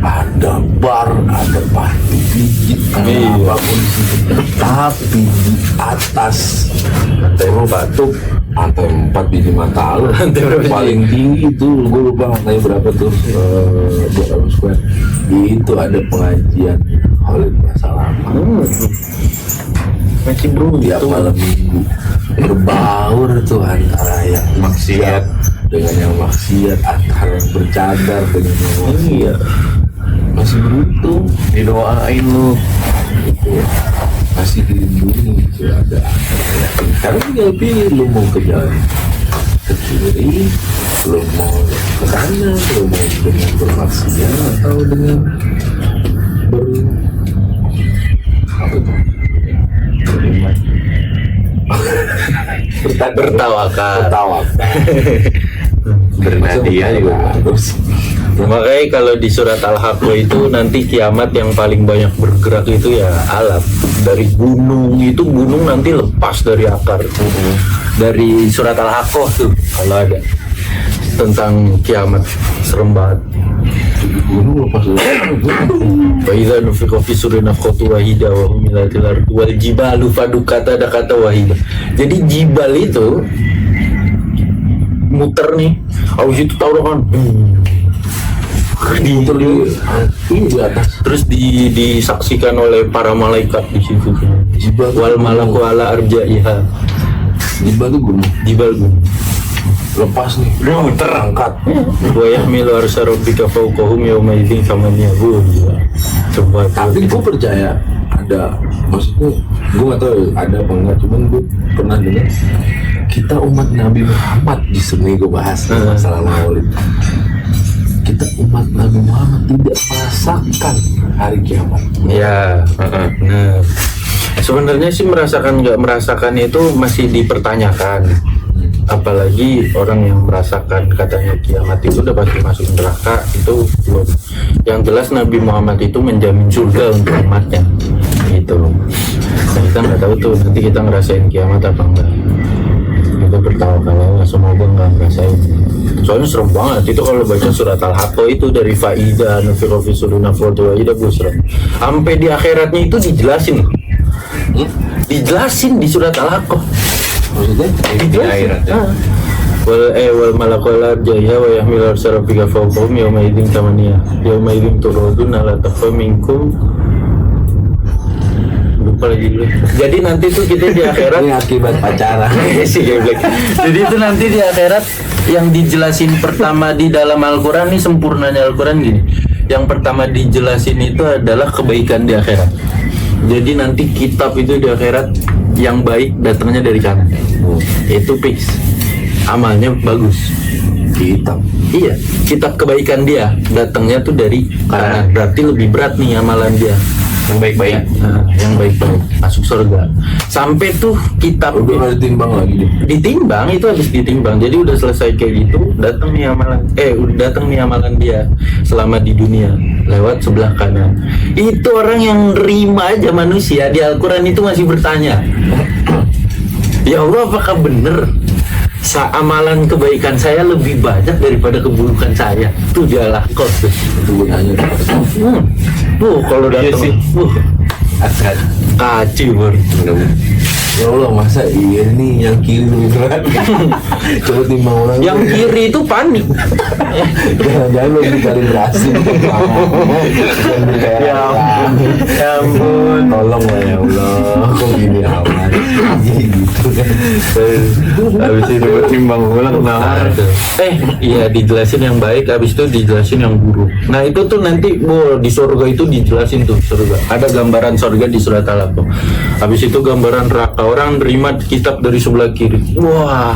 Speaker 1: ada bar, ada party pijit, apapun di situ. Tapi di atas lantai 4 biji mata lu, paling tinggi itu gue lupa lantai berapa tuh, Blok M Square, itu ada pengajian Khalid masa lama.
Speaker 2: Masih bro,
Speaker 1: tiap malam minggu berbaur tuh antara yang maksiat dengan yang maksiat, antara yang bercadar dengan yang maksiat. Masih beruntung
Speaker 3: Didoain lu
Speaker 1: gitu, masih dilindungi gitu, ada karena tinggal pilih lu mau ke jalan ke kiri, lu mau ke kanan, lu mau dengan bermaksiat atau dengan beriman.
Speaker 2: bertawakal.
Speaker 3: Bernadia juga
Speaker 1: bagus.
Speaker 2: Makanya kalau di surat Al-Haqqah itu nanti kiamat yang paling banyak bergerak itu ya alam. Dari gunung itu, gunung nanti lepas dari akar. Dari surat Al-Haqqah tuh kalau ada tentang kiamat, serem banget.
Speaker 1: Gunung lepas
Speaker 2: Wa idza nufiqa fi suri nafqatu wahida wa hum ila tilar wal jibalu fadukata dakata wahida. Jadi jibal itu muter nih, habis itu taruh kan di atas, terus disaksikan oleh para malaikat di situ. Wal malaku ala arja'iha. Jibal gunung
Speaker 1: lepas nih,
Speaker 2: dia muter angkat. Wa yahmilu arsy rabbika fawqahum yawma idzin thamaniyah. Coba,
Speaker 1: tapi gue percaya ada, maksudnya gue gak tahu ada apa enggak, cuman gue pernah dengar kita umat Nabi Muhammad, di sini gue bahas masalah maulid. Kita umat Nabi Muhammad tidak merasakan hari kiamat.
Speaker 2: Ya, nah sebenarnya sih merasakan nggak merasakan itu masih dipertanyakan. Apalagi orang yang merasakan katanya kiamat itu udah pasti masuk neraka, itu belum. Yang jelas Nabi Muhammad itu menjamin surga untuk umatnya gitu. Nah, kita nggak tahu tuh nanti kita ngerasain kiamat apa enggak. Kita bertawakal Allah, semoga nggak ngerasain. Soalnya serem banget itu kalau baca surat Al-Haqqah itu dari faida nufiqa fi suri nafqatu wahida, gue serem. Sampai di akhiratnya itu dijelasin. Dijelasin di surat Al-Haqqah.
Speaker 1: Maksudnya
Speaker 3: di akhirat ya.
Speaker 2: wal malakul jaya wa yahmil arsarafika fawqahum yawma idzin tamaniya yawma idzin turadun la takhfa minkum. Lupa lagi dulu. Jadi nanti tuh kita di akhirat
Speaker 1: Ini akibat pacaran.
Speaker 2: si geblek. Jadi itu nanti di akhirat yang dijelasin pertama di dalam Al-Quran nih, sempurnanya Al-Quran gini. Yang pertama dijelasin itu adalah kebaikan di akhirat. Jadi nanti kitab itu di akhirat yang baik datangnya dari kanan. Itu fix. Amalnya bagus.
Speaker 1: Kitab.
Speaker 2: Iya, kitab kebaikan dia datangnya tuh dari kanan. Berarti lebih berat nih amalan dia.
Speaker 3: Yang baik-baik.
Speaker 2: Nah, yang baik-baik masuk surga. Sampai tuh kitab
Speaker 1: Udah nggak ditimbang lagi deh.
Speaker 2: ditimbang, itu habis ditimbang. Jadi udah selesai kayak gitu, datang nih amalan dia selama di dunia lewat sebelah kanan. Itu orang yang nerima aja manusia di Al-Quran itu masih bertanya, ya Allah, apakah bener amalan kebaikan saya lebih banyak daripada keburukan saya? Tuh dia lah kok tuh.
Speaker 1: Itu gunanya.
Speaker 2: Tuh kalau
Speaker 3: Iya
Speaker 2: datang
Speaker 3: sih.
Speaker 1: Asal.
Speaker 2: kaci bro.
Speaker 1: Ya Allah, masa iya nih yang kiri lebih berat? Coba timbang orang.
Speaker 2: Yang kiri itu panik.
Speaker 1: Jangan lu dikalibrasi.
Speaker 2: Ya ampun, ya ampun.
Speaker 1: Tolong lah ya Allah. Kok gini aman? Gitu kan.
Speaker 3: Habis itu timbang ulang nah.
Speaker 2: Iya dijelasin yang baik, habis itu dijelasin yang buruk. Nah itu tuh nanti di surga itu dijelasin tuh surga. Ada gambaran surga di surat Al-Alaq. Habis itu gambaran neraka. Orang nerima kitab dari sebelah kiri. Wah,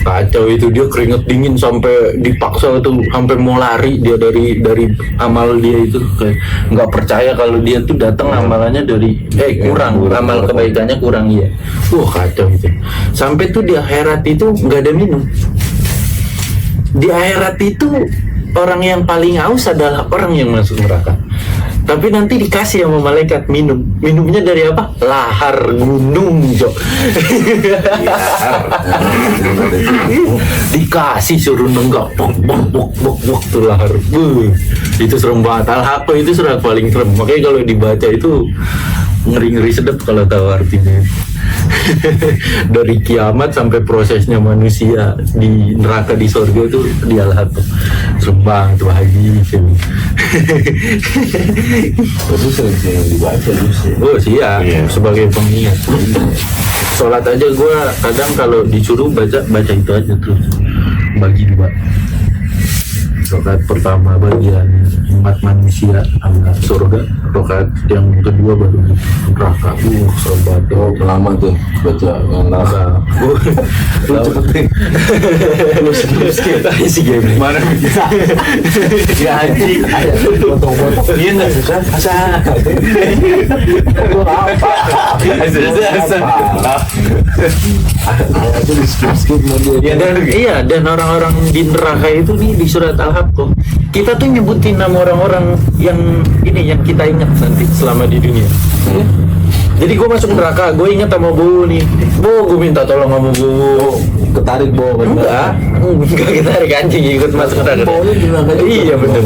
Speaker 2: kacau itu, dia keringet dingin sampai dipaksa tuh, sampai mau lari dia dari amal dia itu, kayak nggak percaya kalau dia tuh datang amalannya dari kurang, amal kebaikannya kurang ya. Wah kacau itu. Sampai tuh di akhirat itu nggak ada minum. Di akhirat itu orang yang paling haus adalah orang yang masuk neraka. Tapi nanti dikasih sama malaikat minum. Minumnya dari apa? Lahar gunung, Jok. Dikasih suruh nenggak, bok tuh lahar. Itu serem banget. Al-Haqqah itu surat paling serem. Makanya kalau dibaca itu ngeri-ngeri sedap kalau tahu artinya. Dari kiamat sampai prosesnya manusia di neraka di surga itu di Al-Haqqah. Serem banget tuh Haji.
Speaker 1: Itu sering-sering dibaca justru.
Speaker 2: Oh siap,
Speaker 3: Iya.
Speaker 2: sebagai pengingat. Sholat aja gue kadang kalau disuruh baca itu aja terus, bagi dua. Rakaat pertama bagian umat manusia sama surga, rakaat yang kedua baru neraka. Sobat
Speaker 1: Oh, lama tuh baca yang neraka. Lu cepetin. Lu skip.
Speaker 2: si game
Speaker 3: Mana
Speaker 1: Ya anjing. Potong-potong.
Speaker 3: Iya nggak susah.
Speaker 1: Lu apa? Itu di skip
Speaker 2: Ya, dan orang-orang di neraka itu nih di surat Al-Haqqah kita tuh nyebutin nama orang-orang yang ini yang kita ingat nanti selama di dunia. Jadi gue masuk neraka, gue ingat sama Bu nih. Bu, gue minta tolong sama Bu.
Speaker 1: Ketarik bawa kan?
Speaker 2: Enggak ketarik anjing ikut masuk neraka.
Speaker 1: Baunya di neraka juga.
Speaker 2: Iya bener.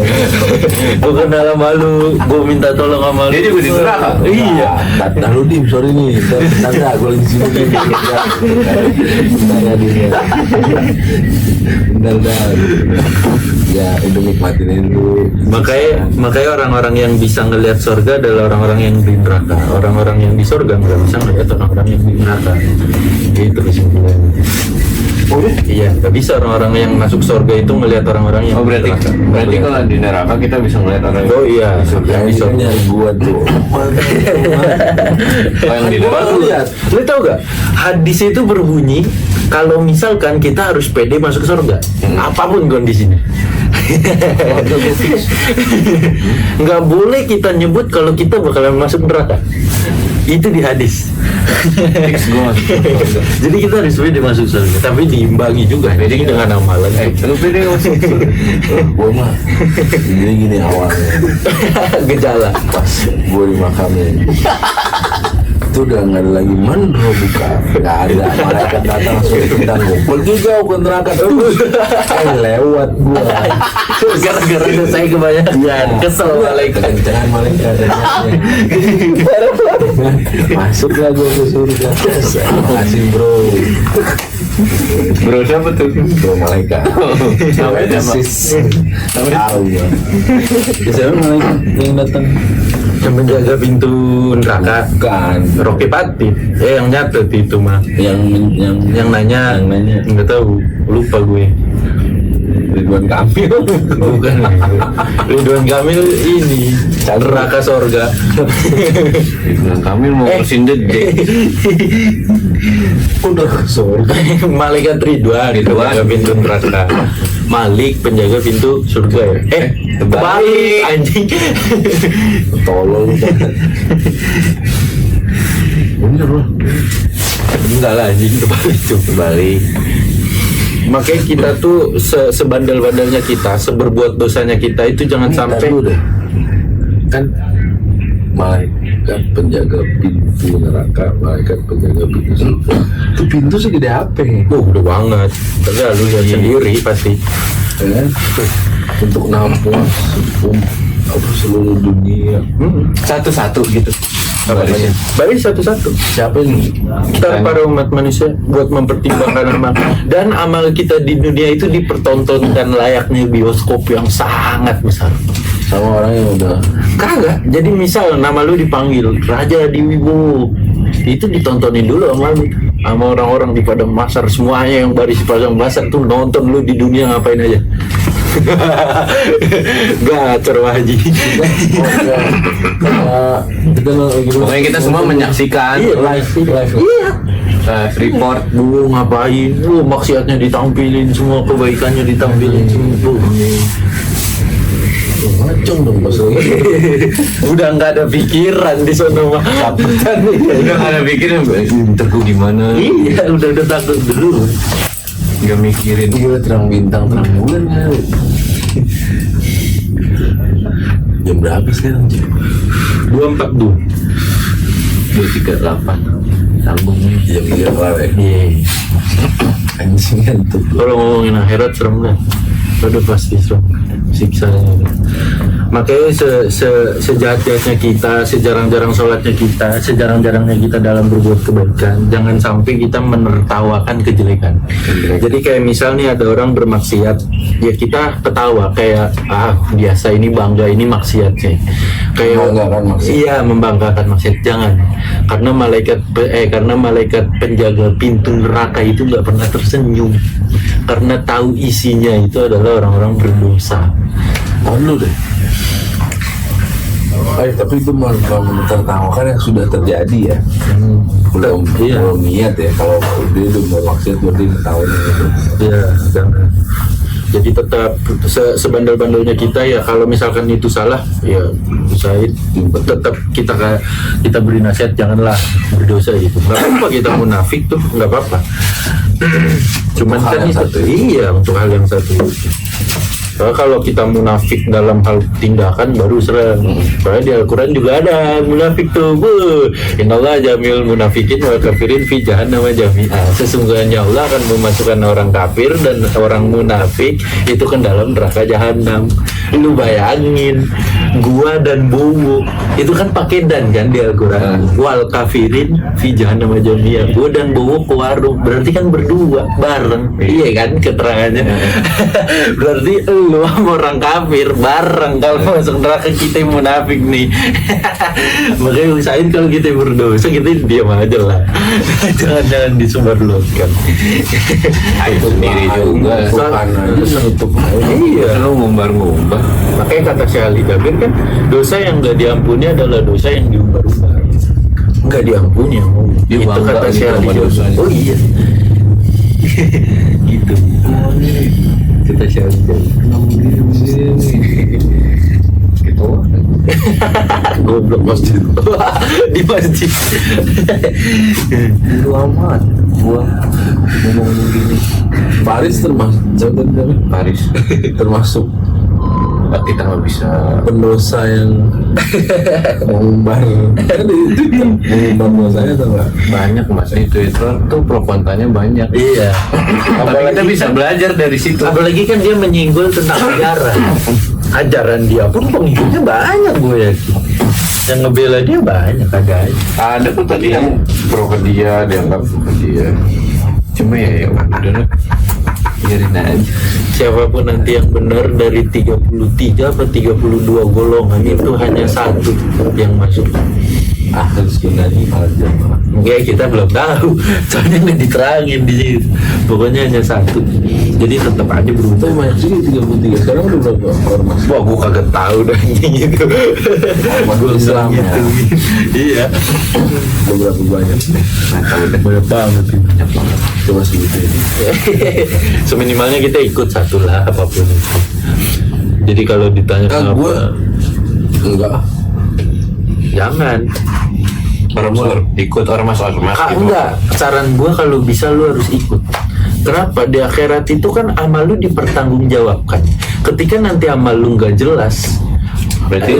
Speaker 2: Gue kenal sama lu, gue minta tolong sama lu.
Speaker 3: Dia juga di neraka.
Speaker 2: Iya.
Speaker 1: Nah lu dim, sorry nih. Tanda gue lagi di sini dim. Bentar ya dim ya. Bentar. Ya udah nikmatin ini dulu.
Speaker 2: Makanya orang-orang yang bisa ngelihat surga adalah orang-orang yang di neraka. Orang-orang yang di surga nggak bisa ngelihat orang-orang yang di neraka. Gitu kesimpulannya.
Speaker 3: Oh,
Speaker 2: Iya, nggak bisa orang-orang yang masuk surga itu ngelihat orang-orang yang
Speaker 3: oh berarti
Speaker 2: di neraka.
Speaker 3: berarti kalau di neraka kita bisa ngeliat orang
Speaker 2: Oh iya,
Speaker 3: di surga.
Speaker 2: yang di
Speaker 1: Yang
Speaker 2: surga.
Speaker 1: nyari gua tuh.
Speaker 3: Oh, yang di neraka.
Speaker 2: Baru lihat. Lu tau gak? Hadis itu berbunyi kalau misalkan kita harus pede masuk surga, apapun kondisinya. Nggak boleh kita nyebut kalau kita bakalan masuk neraka. Itu di hadis.
Speaker 3: Fix gua masuk surga.
Speaker 2: Jadi kita harus pede masuk surga, tapi diimbangi juga jadi dengan amalan.
Speaker 3: Lu pede masuk surga.
Speaker 1: Gua mah gini awalnya.
Speaker 2: Gejala.
Speaker 1: Pas gua dimakamin. Itu udah nggak ada lagi mandro buka, nggak ada. Malaikat datang langsung tendang gua. Pergi jauh ke neraka terus. Lewat gua.
Speaker 2: Gara-gara saya kebanyakan kesel malaikat.
Speaker 1: Kencengan malaikat. Masuklah gua ke surga. Makasih bro.
Speaker 3: Bro siapa tuh?
Speaker 1: Bro malaikat.
Speaker 3: Namanya apa?
Speaker 1: Sis. Tahu gua.
Speaker 2: Siapa malaikat yang datang? Yang menjaga pintu neraka.
Speaker 1: Bukan.
Speaker 2: Rocky Pati. Yang nyatet itu mah. Yang nanya. Nggak tahu. Lupa gue.
Speaker 1: Ridwan Kamil.
Speaker 2: Bukan. Ridwan Kamil ini neraka sorga.
Speaker 3: Ridwan Kamil mau bersihin dedek.
Speaker 1: Udah ke surga.
Speaker 2: Malaikat Ridwan penjaga pintu neraka. Malik penjaga pintu surga ya. Kebalik anjing.
Speaker 1: Tolol. Bener loh.
Speaker 2: Enggak lah anjing, kebalik. Makanya kita tuh sebandel-bandelnya kita, seberbuat dosanya kita itu jangan sampai
Speaker 1: dulu deh. Kan malaikat penjaga pintu neraka, malaikat penjaga pintu surga. Itu pintu segede apa ya?
Speaker 2: udah banget. Tapi lu lihat sendiri pasti.
Speaker 1: Kan? Untuk nampung seluruh dunia.
Speaker 3: Satu-satu gitu.
Speaker 2: Baris satu-satu.
Speaker 1: Siapa ini?
Speaker 2: Kita para umat manusia buat mempertimbangkan amal. Dan amal kita di dunia itu dipertontonkan layaknya bioskop yang sangat besar.
Speaker 1: Sama orang yang udah
Speaker 2: Kagak. Jadi misal nama lu dipanggil Raja di Wibowo, itu ditontonin dulu sama lu, sama orang-orang di Padang Masar, semuanya yang baris Padang Masar tuh nonton lu di dunia ngapain aja. Gacor Haji.
Speaker 3: Pokoknya kita semua menyaksikan.
Speaker 2: Iya,
Speaker 1: live.
Speaker 2: Iya.
Speaker 3: Report.
Speaker 2: Lu ngapain? Lu maksiatnya ditampilin semua, kebaikannya ditampilin semua.
Speaker 1: Ngacung dong pas lagi.
Speaker 2: Udah nggak ada pikiran di sana mah.
Speaker 3: Udah gak ada pikirin, ntar gue gimana?
Speaker 2: Iya, udah takut dulu.
Speaker 3: Gak mikirin.
Speaker 1: Gila terang bintang terang bulan ya. Jam berapa sekarang?
Speaker 2: 242.
Speaker 3: 238.
Speaker 1: Sambung jam 3 kelar ya.
Speaker 2: Iya.
Speaker 1: Anjing ngantuk.
Speaker 2: Kalau ngomongin akhirat serem kan? Udah pasti serem. Siksanya. Makanya sejahat-jahatnya kita, sejarang-jarang sholatnya kita, sejarang-jarangnya kita dalam berbuat kebaikan, jangan sampai kita menertawakan kejelekan. Jadi kayak misal nih ada orang bermaksiat, ya kita ketawa kayak biasa, ini bangga, ini maksiatnya. Kayak
Speaker 1: Membanggakan maksiat.
Speaker 2: Iya, membanggakan maksiat. Jangan. Karena malaikat penjaga pintu neraka itu nggak pernah tersenyum. Karena tahu isinya itu adalah orang-orang berdosa.
Speaker 1: Lalu deh. Tapi itu mentertawakan yang sudah terjadi ya. Belum niat ya. Kalau dia udah mau maksiat berarti ketahuan gitu.
Speaker 2: Iya, jangan. Jadi tetap sebandel-bandelnya kita ya, kalau misalkan itu salah ya usahain tetap kita beri nasihat, janganlah berdosa gitu. Nggak apa-apa kita munafik tuh, nggak apa-apa. Cuman
Speaker 1: Untuk hal
Speaker 2: kan
Speaker 1: yang
Speaker 2: itu
Speaker 1: satu.
Speaker 2: iya, untuk hal yang satu itu. Soalnya kalau kita munafik dalam hal tindakan baru serem. Soalnya di Al-Quran juga ada munafik tuh. Innallaha jamil munafikin wa kafirin fi jahannam jami'a. Sesungguhnya Allah akan memasukkan orang kafir dan orang munafik itu ke dalam neraka jahanam. Lu bayangin, gua dan Bowo itu kan pakai dan kan di Al-Quran. Wal kafirin fi jahannam jami'a. Gua dan Bowo ke warung, berarti kan berdua bareng. Iya kan keterangannya. Berarti lu sama orang kafir bareng kalau masuk neraka, kita yang munafik nih. Makanya usahain kalau kita berdosa kita diam aja lah. Jangan disebarluaskan.
Speaker 3: Ayo sendiri juga.
Speaker 1: Bukan aja menutup aja.
Speaker 2: Iya.
Speaker 3: Lu ngumbar-ngumbar.
Speaker 2: Makanya kata Syekh Ali Jabir kan, dosa yang nggak diampuni adalah dosa yang diumbar-umbar. Nggak diampuni yang ngomong.
Speaker 3: Dia
Speaker 2: Itu
Speaker 3: bangga
Speaker 2: kata
Speaker 3: gitu
Speaker 2: Syekh Ali
Speaker 3: sama
Speaker 2: Jabir.
Speaker 3: dosanya.
Speaker 2: Oh iya. Gitu. Kata Syekh Ali Jabir.
Speaker 3: Gitu.
Speaker 2: Goblok masjid. Di masjid.
Speaker 1: Itu amat. Gua ngomong begini. Paris termasuk.
Speaker 3: Paris.
Speaker 1: Termasuk
Speaker 3: kita nggak bisa.
Speaker 1: pendosa yang mengumbar dosanya tuh nggak?
Speaker 3: Banyak mas di Twitter tuh pro kontranya banyak.
Speaker 2: Iya.
Speaker 3: Tapi kita bisa belajar dari situ.
Speaker 2: Apalagi kan dia menyinggung tentang ajaran dia pun pengikutnya banyak gue yakin. Yang ngebela dia banyak ada aja.
Speaker 3: Ada tuh tadi yang pro ke dia, dianggap pro ke dia. Cuma ya udah lah, biarin aja.
Speaker 2: Siapapun nanti yang benar dari 33 atau 32 golongan itu hanya satu yang masuk.
Speaker 1: Akhir sebenarnya aja.
Speaker 2: Ya kita belum tahu, soalnya nggak diterangin di situ. Pokoknya hanya satu. Jadi tetap aja
Speaker 1: Tapi
Speaker 2: beruntung.
Speaker 1: banyak juga 33. Sekarang udah berapa ormas?
Speaker 2: Wah, gua kagak tahu dah gitu. Gua
Speaker 1: Islam ya.
Speaker 2: gitu. Iya.
Speaker 1: Beberapa banyak.
Speaker 3: Nah, tahu deh.
Speaker 2: Banyak banget itu.
Speaker 3: Banyak banget.
Speaker 1: Coba segitu ini.
Speaker 2: Seminimalnya kita ikut satu lah apapun itu. Jadi kalau ditanya
Speaker 1: Nah,
Speaker 2: kenapa,
Speaker 1: gue enggak.
Speaker 2: jangan.
Speaker 3: Ikut ormas-ormas
Speaker 2: Ah,
Speaker 3: gitu.
Speaker 2: enggak, saran gua kalau bisa lu harus ikut. Kenapa? Di akhirat itu kan amal lu dipertanggungjawabkan. Ketika nanti amal lu nggak jelas,
Speaker 3: Berarti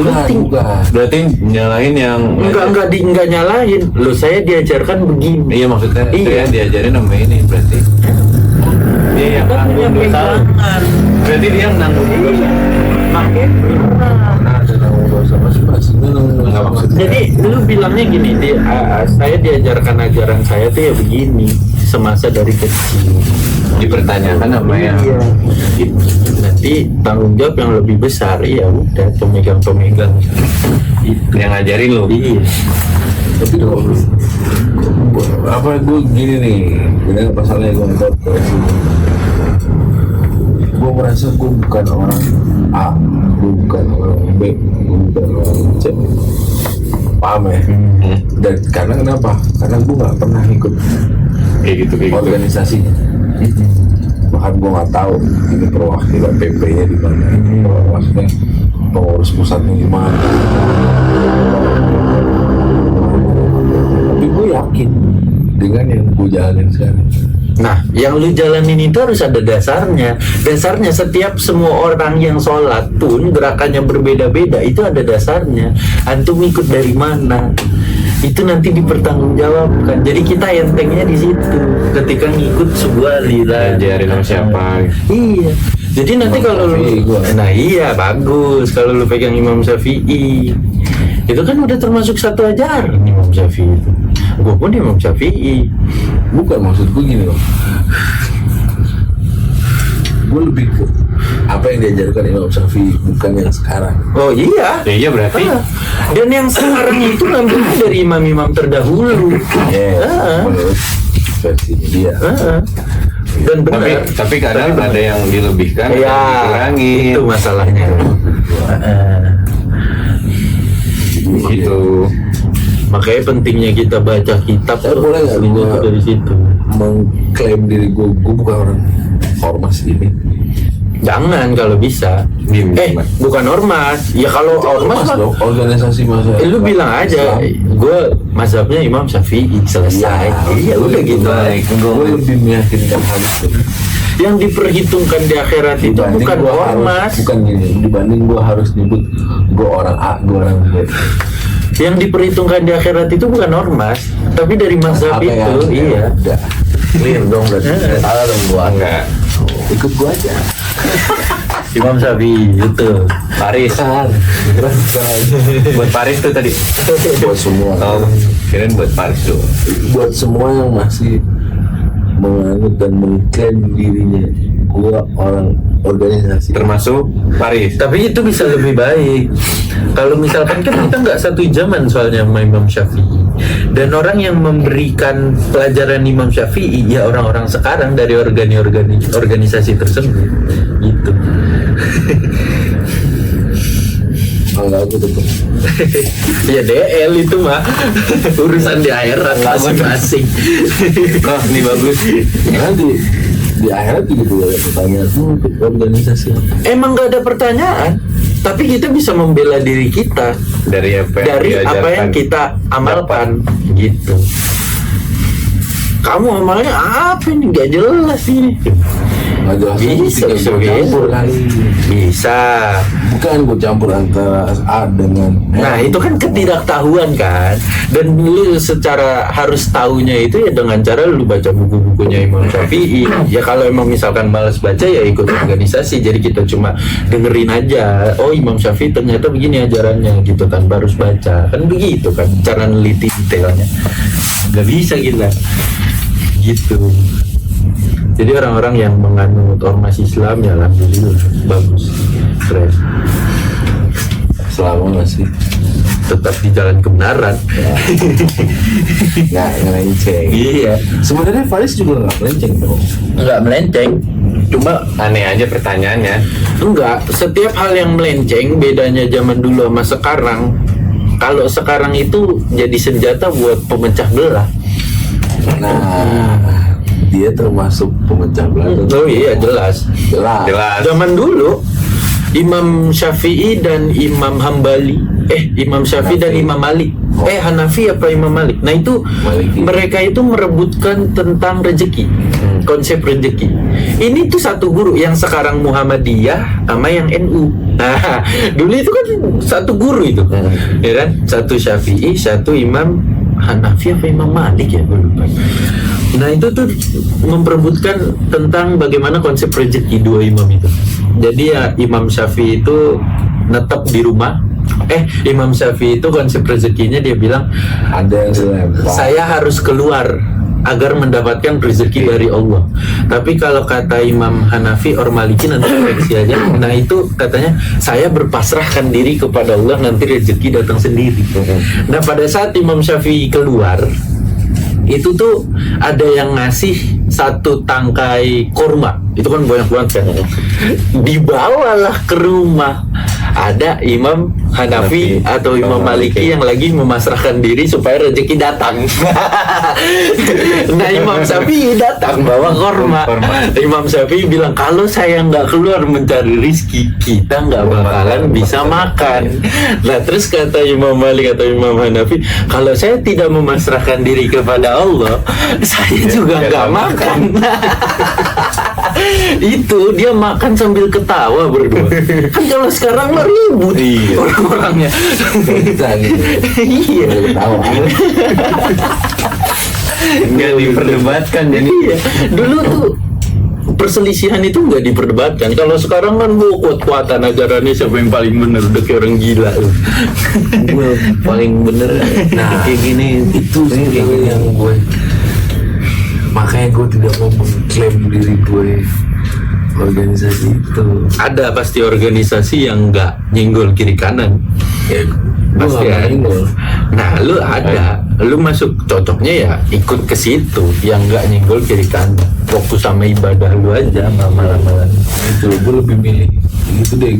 Speaker 3: berarti nyalahin yang
Speaker 2: enggak nyalahin. Lu saya diajarkan begini.
Speaker 3: Iya maksudnya
Speaker 2: Iya.
Speaker 3: saya diajarin sama ini berarti. Dia yang
Speaker 2: Kan punya
Speaker 3: nanggung dosa.
Speaker 2: pegangan.
Speaker 3: Berarti dia yang nanggung dosa.
Speaker 2: Makanya berat.
Speaker 1: Nah, ada nanggung dosa masing-masing.
Speaker 3: Enggak maksudnya.
Speaker 2: Jadi lu bilangnya gini, saya diajarkan ajaran saya tuh ya begini semasa dari kecil.
Speaker 3: Dipertanyakan sama yang
Speaker 2: Iya.
Speaker 3: gitu.
Speaker 2: Nanti tanggung jawab yang lebih besar ya udah pemegang-pemegang itu.
Speaker 3: Yang ngajarin lu.
Speaker 2: Iya.
Speaker 1: Tapi kok apa gue gini nih, bener pasalnya gue nggak tahu. Gue merasa gue bukan orang A, gue bukan orang B, gue bukan orang C. Paham ya? Dan karena kenapa? Karena gue nggak pernah ikut
Speaker 3: Kayak gitu.
Speaker 1: organisasinya. Bahkan gue nggak tahu ini perwakilan PP-nya di mana, maksudnya pengurus pusatnya di mana. Tapi gue yakin dengan yang gue jalanin sekarang.
Speaker 2: Nah, yang lu jalanin itu harus ada dasarnya. Dasarnya setiap semua orang yang sholat pun gerakannya berbeda-beda, itu ada dasarnya. Antum ikut dari mana? Itu nanti dipertanggungjawabkan. Jadi kita entengnya di situ. Ketika ngikut sebuah aliran.
Speaker 3: Diajarin sama siapa?
Speaker 2: Iya. Jadi nanti
Speaker 1: Imam
Speaker 2: kalau lu,
Speaker 1: Syafi'i gua.
Speaker 2: nah iya bagus kalau lu pegang Imam Syafi'i. Itu kan udah termasuk satu ajaran Imam Syafi'i itu. Gue pun Imam Syafi'i.
Speaker 1: Bukan, maksud gue gini loh, gue lebih ke apa yang diajarkan Imam Syafi'i, bukan yang sekarang.
Speaker 2: Oh iya.
Speaker 3: Ya, iya berarti.
Speaker 2: Ah, dan yang sekarang itu ngambil dari imam-imam terdahulu. Ah,
Speaker 1: Menurut versinya dia.
Speaker 2: dan benar.
Speaker 3: Tapi kadang ada yang dilebihkan, ada yang
Speaker 2: Ya,
Speaker 3: dikurangin.
Speaker 2: itu masalahnya.
Speaker 3: Gitu.
Speaker 2: Makanya pentingnya kita baca kitab.
Speaker 1: Saya boleh nggak
Speaker 2: belajar
Speaker 1: gua-
Speaker 2: dari situ.
Speaker 1: Mengklaim diri gue bukan orang ormas ini.
Speaker 2: Jangan kalau bisa.
Speaker 3: Diem, Mas.
Speaker 2: Bukan ormas. Ya kalau ormas
Speaker 1: Ormas
Speaker 2: mah,
Speaker 1: dong, organisasi masa.
Speaker 2: lu bilang aja, gue mazhabnya Imam Syafi'i, selesai. Iya udah gitu.
Speaker 3: Baik.
Speaker 1: Gue lebih meyakinkan hal itu.
Speaker 2: Yang diperhitungkan di akhirat itu
Speaker 1: Dibanding
Speaker 2: bukan
Speaker 1: gua
Speaker 2: ormas.
Speaker 1: bukan gini. Dibanding gue harus nyebut gue orang A, gue orang B.
Speaker 2: Yang diperhitungkan di akhirat itu bukan ormas, tapi dari mazhab
Speaker 1: Apa yang
Speaker 2: itu. Iya.
Speaker 1: Udah. Clear dong berarti. Salah dong gue.
Speaker 3: Enggak.
Speaker 1: Ikut gue aja.
Speaker 2: Imam Syafi'i itu.
Speaker 3: Paris. Buat Paris tuh tadi.
Speaker 1: Buat semua.
Speaker 3: Oh, kirain buat Paris tuh.
Speaker 1: Buat semua yang masih menganut dan mengklaim dirinya gua orang organisasi.
Speaker 3: Termasuk Paris.
Speaker 2: Tapi itu bisa lebih baik. Kalau misalkan kan kita nggak satu zaman soalnya sama Imam Syafi'i. Dan orang yang memberikan pelajaran Imam Syafi'i ya orang-orang sekarang dari organisasi tersebut. Gitu.
Speaker 1: Enggak, aku tetap.
Speaker 2: Ya DL itu mah urusan di akhirat masing-masing.
Speaker 3: Oh, ini bagus.
Speaker 1: Nanti di akhirat juga tuh ada pertanyaan untuk organisasi apa?
Speaker 2: Emang nggak ada pertanyaan, tapi kita bisa membela diri kita
Speaker 3: Dari apa yang
Speaker 2: dari
Speaker 3: diajarkan.
Speaker 2: apa yang kita amalkan gitu. Kamu amalnya apa ini nggak jelas ini.
Speaker 1: nggak jelas
Speaker 2: Bisa,
Speaker 1: ketika gue campur kali.
Speaker 2: Bisa.
Speaker 1: Bukan gue campur antara A dengan
Speaker 2: Nah itu kan ketidaktahuan kan. Dan lu secara harus tahunya itu ya dengan cara lu baca buku-bukunya Imam Syafi'i. Ya kalau emang misalkan malas baca ya ikut organisasi. Jadi kita cuma dengerin aja. Oh Imam Syafi'i ternyata begini ajarannya gitu kan. Harus baca. Kan begitu kan cara neliti detailnya. Gak bisa gila gitu. Jadi orang-orang yang menganut ormas Islam ya alhamdulillah bagus, keren,
Speaker 1: selama masih
Speaker 2: tetap di jalan kebenaran.
Speaker 1: nggak ngelenceng.
Speaker 2: Iya,
Speaker 1: Sebenarnya Faris juga nggak melenceng dong.
Speaker 2: nggak melenceng, cuma
Speaker 3: Aneh aja pertanyaannya.
Speaker 2: enggak, setiap hal yang melenceng bedanya zaman dulu sama sekarang. Kalau sekarang itu jadi senjata buat pemecah belah.
Speaker 1: Nah, dia termasuk pemecah belah.
Speaker 2: Oh iya jelas.
Speaker 3: Jelas.
Speaker 2: Zaman dulu Imam Syafi'i dan Imam Hambali, Imam Syafi'i dan Imam Malik, Hanafi apa Imam Malik. Nah itu
Speaker 1: Maliki.
Speaker 2: mereka itu merebutkan tentang rezeki, konsep rezeki. Ini tuh satu guru yang sekarang Muhammadiyah sama yang NU. Nah, dulu itu kan satu guru itu, ya kan? Satu Syafi'i, satu Imam Hanafi apa Imam Malik ya, gue lupa. Nah itu tuh memperebutkan tentang bagaimana konsep rezeki dua imam itu. Jadi ya Imam Syafi'i itu netap di rumah. Imam Syafi'i itu konsep rezekinya dia bilang
Speaker 1: Ada yang dilempar.
Speaker 2: saya harus keluar agar mendapatkan rezeki dari Allah. Tapi kalau kata Imam Hanafi or Maliki nanti koreksi aja. Nah itu katanya saya berpasrahkan diri kepada Allah nanti rezeki datang sendiri. Nah pada saat Imam Syafi'i keluar itu tuh ada yang ngasih satu tangkai kurma, itu kan banyak banget kan, dibawalah ke rumah ada Imam Hanafi atau Imam Maliki yang lagi memasrahkan diri supaya rezeki datang. Nah Imam Syafi'i datang bawa kurma. Imam Syafi'i bilang kalau saya nggak keluar mencari rizki kita nggak bakalan bisa makan. Nah terus kata Imam Malik atau Imam Hanafi, kalau saya tidak memasrahkan diri kepada Allah saya juga nggak makan. Itu dia makan sambil ketawa berdua. Kan kalau sekarang mah ribut orang-orangnya.
Speaker 1: Kita gitu.
Speaker 2: Iya.
Speaker 1: Tahu.
Speaker 3: Nggak diperdebatkan jadi.
Speaker 2: Iya. Dulu tuh perselisihan itu nggak diperdebatkan. Kalau sekarang kan kuat-kuatan ajarannya siapa yang paling bener, udah kayak orang gila. Gue paling bener. Nah kayak gini
Speaker 1: Itu sih yang gue, makanya gue tidak mau mengklaim diri gue organisasi itu.
Speaker 2: ada pasti organisasi yang nggak nyenggol kiri kanan.
Speaker 1: Ya,
Speaker 2: Pasti
Speaker 1: gue nggak
Speaker 2: ada.
Speaker 1: nyenggol.
Speaker 2: Nah, lu ada, lu masuk cocoknya ya ikut ke situ yang nggak nyenggol kiri kanan. Fokus sama ibadah lu aja, malam-malam.
Speaker 1: Itu gue lebih milih gitu deh.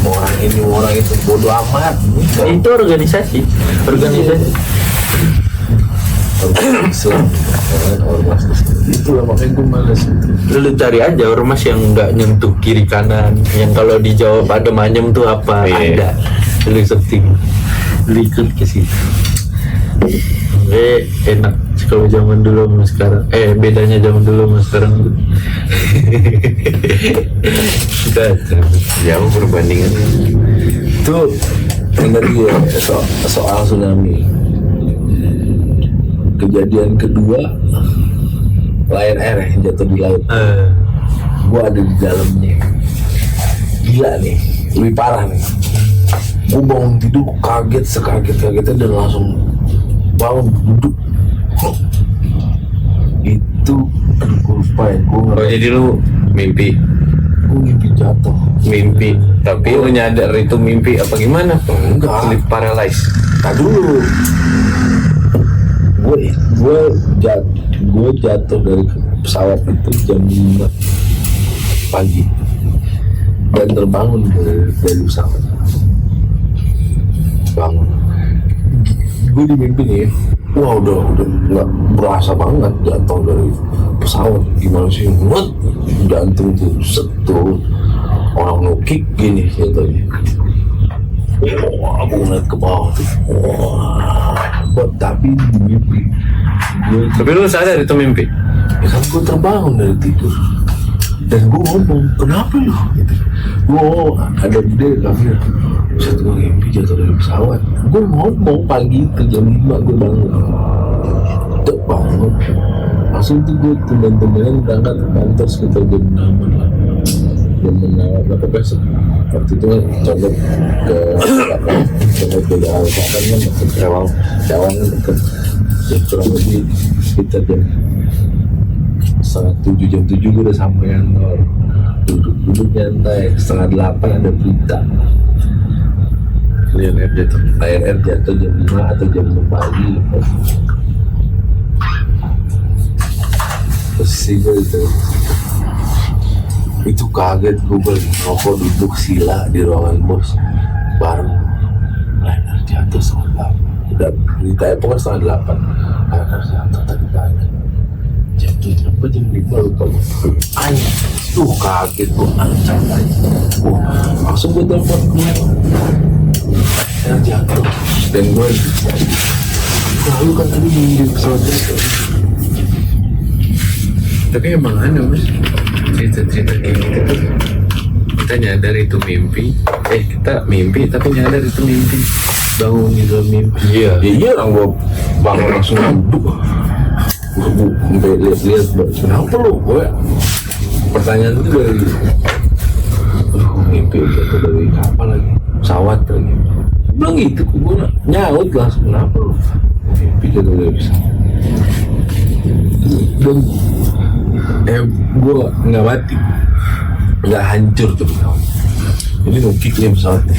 Speaker 1: Mau orang ini mau orang itu bodo amat.
Speaker 2: Itu organisasi.
Speaker 1: Islam, ormas itulah makanya gue males.
Speaker 2: Lu cari aja ormas yang nggak nyentuh kiri kanan, yang kalau dijawab ada manyem tuh apa ada. Lu setting, lu ikut ke situ. Enak kalau zaman dulu sama sekarang. Bedanya zaman dulu sama sekarang.
Speaker 3: Jauh perbandingan.
Speaker 1: Itu ingat gue soal tsunami. Kejadian kedua Lion Air yang jatuh di laut. Gue ada di dalamnya. Gila nih, lebih parah nih. Gue bangun tidur kaget sekaget-kagetnya dan langsung bangun duduk. Itu aduh gue lupa ya.
Speaker 3: Oh jadi lu mimpi
Speaker 1: jatuh.
Speaker 3: mimpi tapi lu nyadar itu mimpi apa gimana?
Speaker 1: Enggak.
Speaker 3: Sleep paralyzed.
Speaker 1: Nah dulu gue jatuh dari pesawat itu jam 5 pagi dan terbangun dari pesawat. Bangun, gue di mimpi nih, wah udah nggak berasa banget jatuh dari pesawat. Gimana sih, jantung tuh setu orang nukik gini jatuhnya. Wah, aku ngeliat ke bawah tuh, wah, tapi di mimpi gue,
Speaker 3: Tapi lu sadar itu mimpi?
Speaker 1: ya kan gue terbangun dari tidur. Dan gue ngomong, kenapa lu? Gitu. Gue ada ide kafir. Saya tuh ngimpi jatuh dari pesawat. Gue ngomong pagi itu jam 5 gue bangun. Udah bangun. Langsung tuh gue teman-teman berangkat ke kantor sekitar jam 6 lah. Jam 6 berapa besok? Waktu itu coba ke Jakarta kan ke Cawang kan dekat. Ya kurang lebih sekitar jam 7:30 jam 7 gue udah sampai kantor. Duduk nyantai. 7:30 ada berita. Lion Air jatuh jam 5 atau jam 6 pagi. Posisi gue itu kaget gue ngerokok duduk sila di ruangan bos bareng Lion Air jatuh 7:30. Udah beritanya pokoknya 7:30. Lion Air jatuh tadi pagi. Jatuh berapa jam 5 lupa. Kaget gue santai. Langsung gue telepon dia. Lion Air jatuh. Dan gue lalu kan tadi di pesawat jatuh.
Speaker 3: Tapi emang aneh mas, cerita-cerita kayak gitu tuh kita nyadar itu mimpi, kita mimpi tapi nyadar itu mimpi, bangun di dalam mimpi.
Speaker 1: Iya orang gue bangun langsung duduk. Gue sampai lihat kenapa lu? Gue pertanyaan itu dari mimpi jatuh dari kapal lagi, pesawat lagi. Bilang gitu, gue nyaut langsung kenapa lu? Mimpi jatuh dari pesawat. Dan gue nggak mati, nggak hancur tuh pesawat. Ini nukik nih pesawatnya.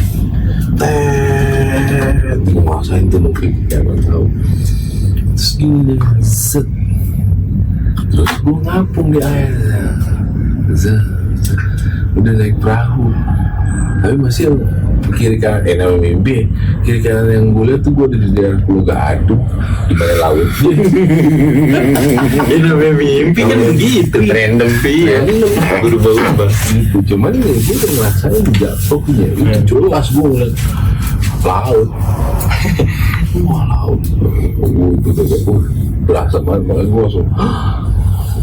Speaker 1: Gue ngasain tuh nukik, ya nggak tahu. Terus gini, set. Terus gue ngapung di air, udah naik perahu. Tapi masih yang kiri kanan, namanya mimpi. Kiri kanan yang gue lihat tuh gue di daerah Pulau Gadung, di mana laut.
Speaker 2: Ini namanya mimpi kan begitu.
Speaker 3: Random ya, berubah-ubah.
Speaker 1: Gitu. Cuman ya gue udah ngerasain jatuhnya. Itu jelas gue ngeliat laut. Wah laut. Gue gitu berasa banget, makanya gue langsung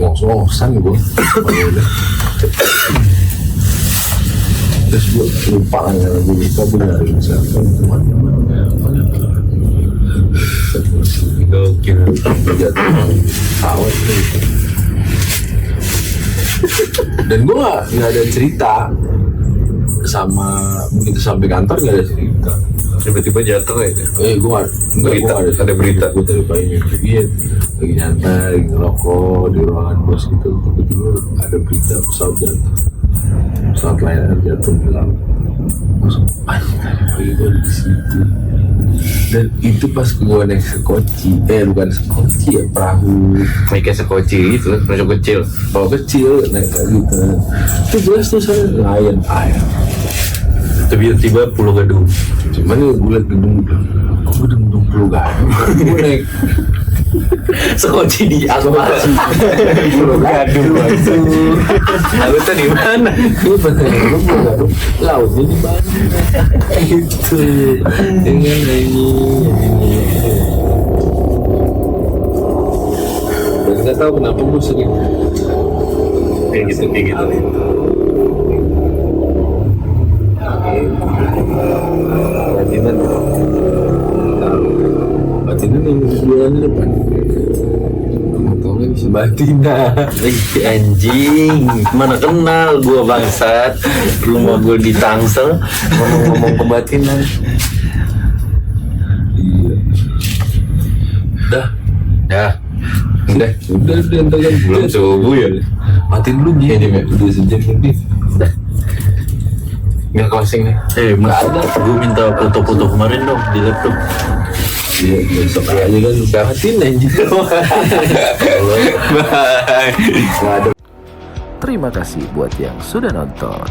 Speaker 1: ngos-ngosan gue. Terus gue lupa kan, gue lupa gue nyari siapa mana
Speaker 3: Gokil.
Speaker 1: jatuh pesawat gitu. Dan gue nggak ada cerita sama begitu sampai kantor, nggak ada cerita.
Speaker 3: Tiba-tiba jatuh aja.
Speaker 1: Gue
Speaker 3: Berita, ada berita.
Speaker 1: Gue dari pagi mimpiin lagi nyantai, lagi ngerokok di ruangan bos gitu. Tiba-tiba ada berita pesawat jatuh. Pesawat Lion Air jatuh di laut. Langsung tadi pagi gue di situ. Dan itu pas gue naik sekoci, bukan sekoci ya, perahu
Speaker 3: Naiknya sekoci gitu, masuk kecil.
Speaker 1: kalau kecil naik kayak gitu. Itu jelas tuh saya Lion Air.
Speaker 3: Tiba-tiba Pulau Gadung.
Speaker 1: Cuman ya gue liat gedung, kok gedung Pulau Gadung? Gue naik
Speaker 2: Sekoci di aspal.
Speaker 1: Pulau Gadung.
Speaker 3: Lalu tuh di mana?
Speaker 1: Iya bener, gue Pulau Gadung. Lautnya di mana? Itu dengan ini. Dan nggak tahu kenapa gue sering
Speaker 3: Kayak gitu.
Speaker 1: Batinan yang bulan depan. Atau nggak bisa Batina.
Speaker 2: Anjing, mana kenal gua bangsat. Rumah gua di Tangsel, ngomong-ngomong kebatinan.
Speaker 1: Iya. Dah.
Speaker 3: Udah
Speaker 1: Udah
Speaker 3: belum subuh ya.
Speaker 1: Matiin dulu gini ya. Udah sejam lebih.
Speaker 3: Nggak closing nih.
Speaker 2: Mas, gua minta foto-foto kemarin dong di laptop.
Speaker 1: Iya, besok aja kan matiin anjir.
Speaker 3: Bye.
Speaker 1: Nggak ada.
Speaker 4: Terima kasih buat yang sudah nonton.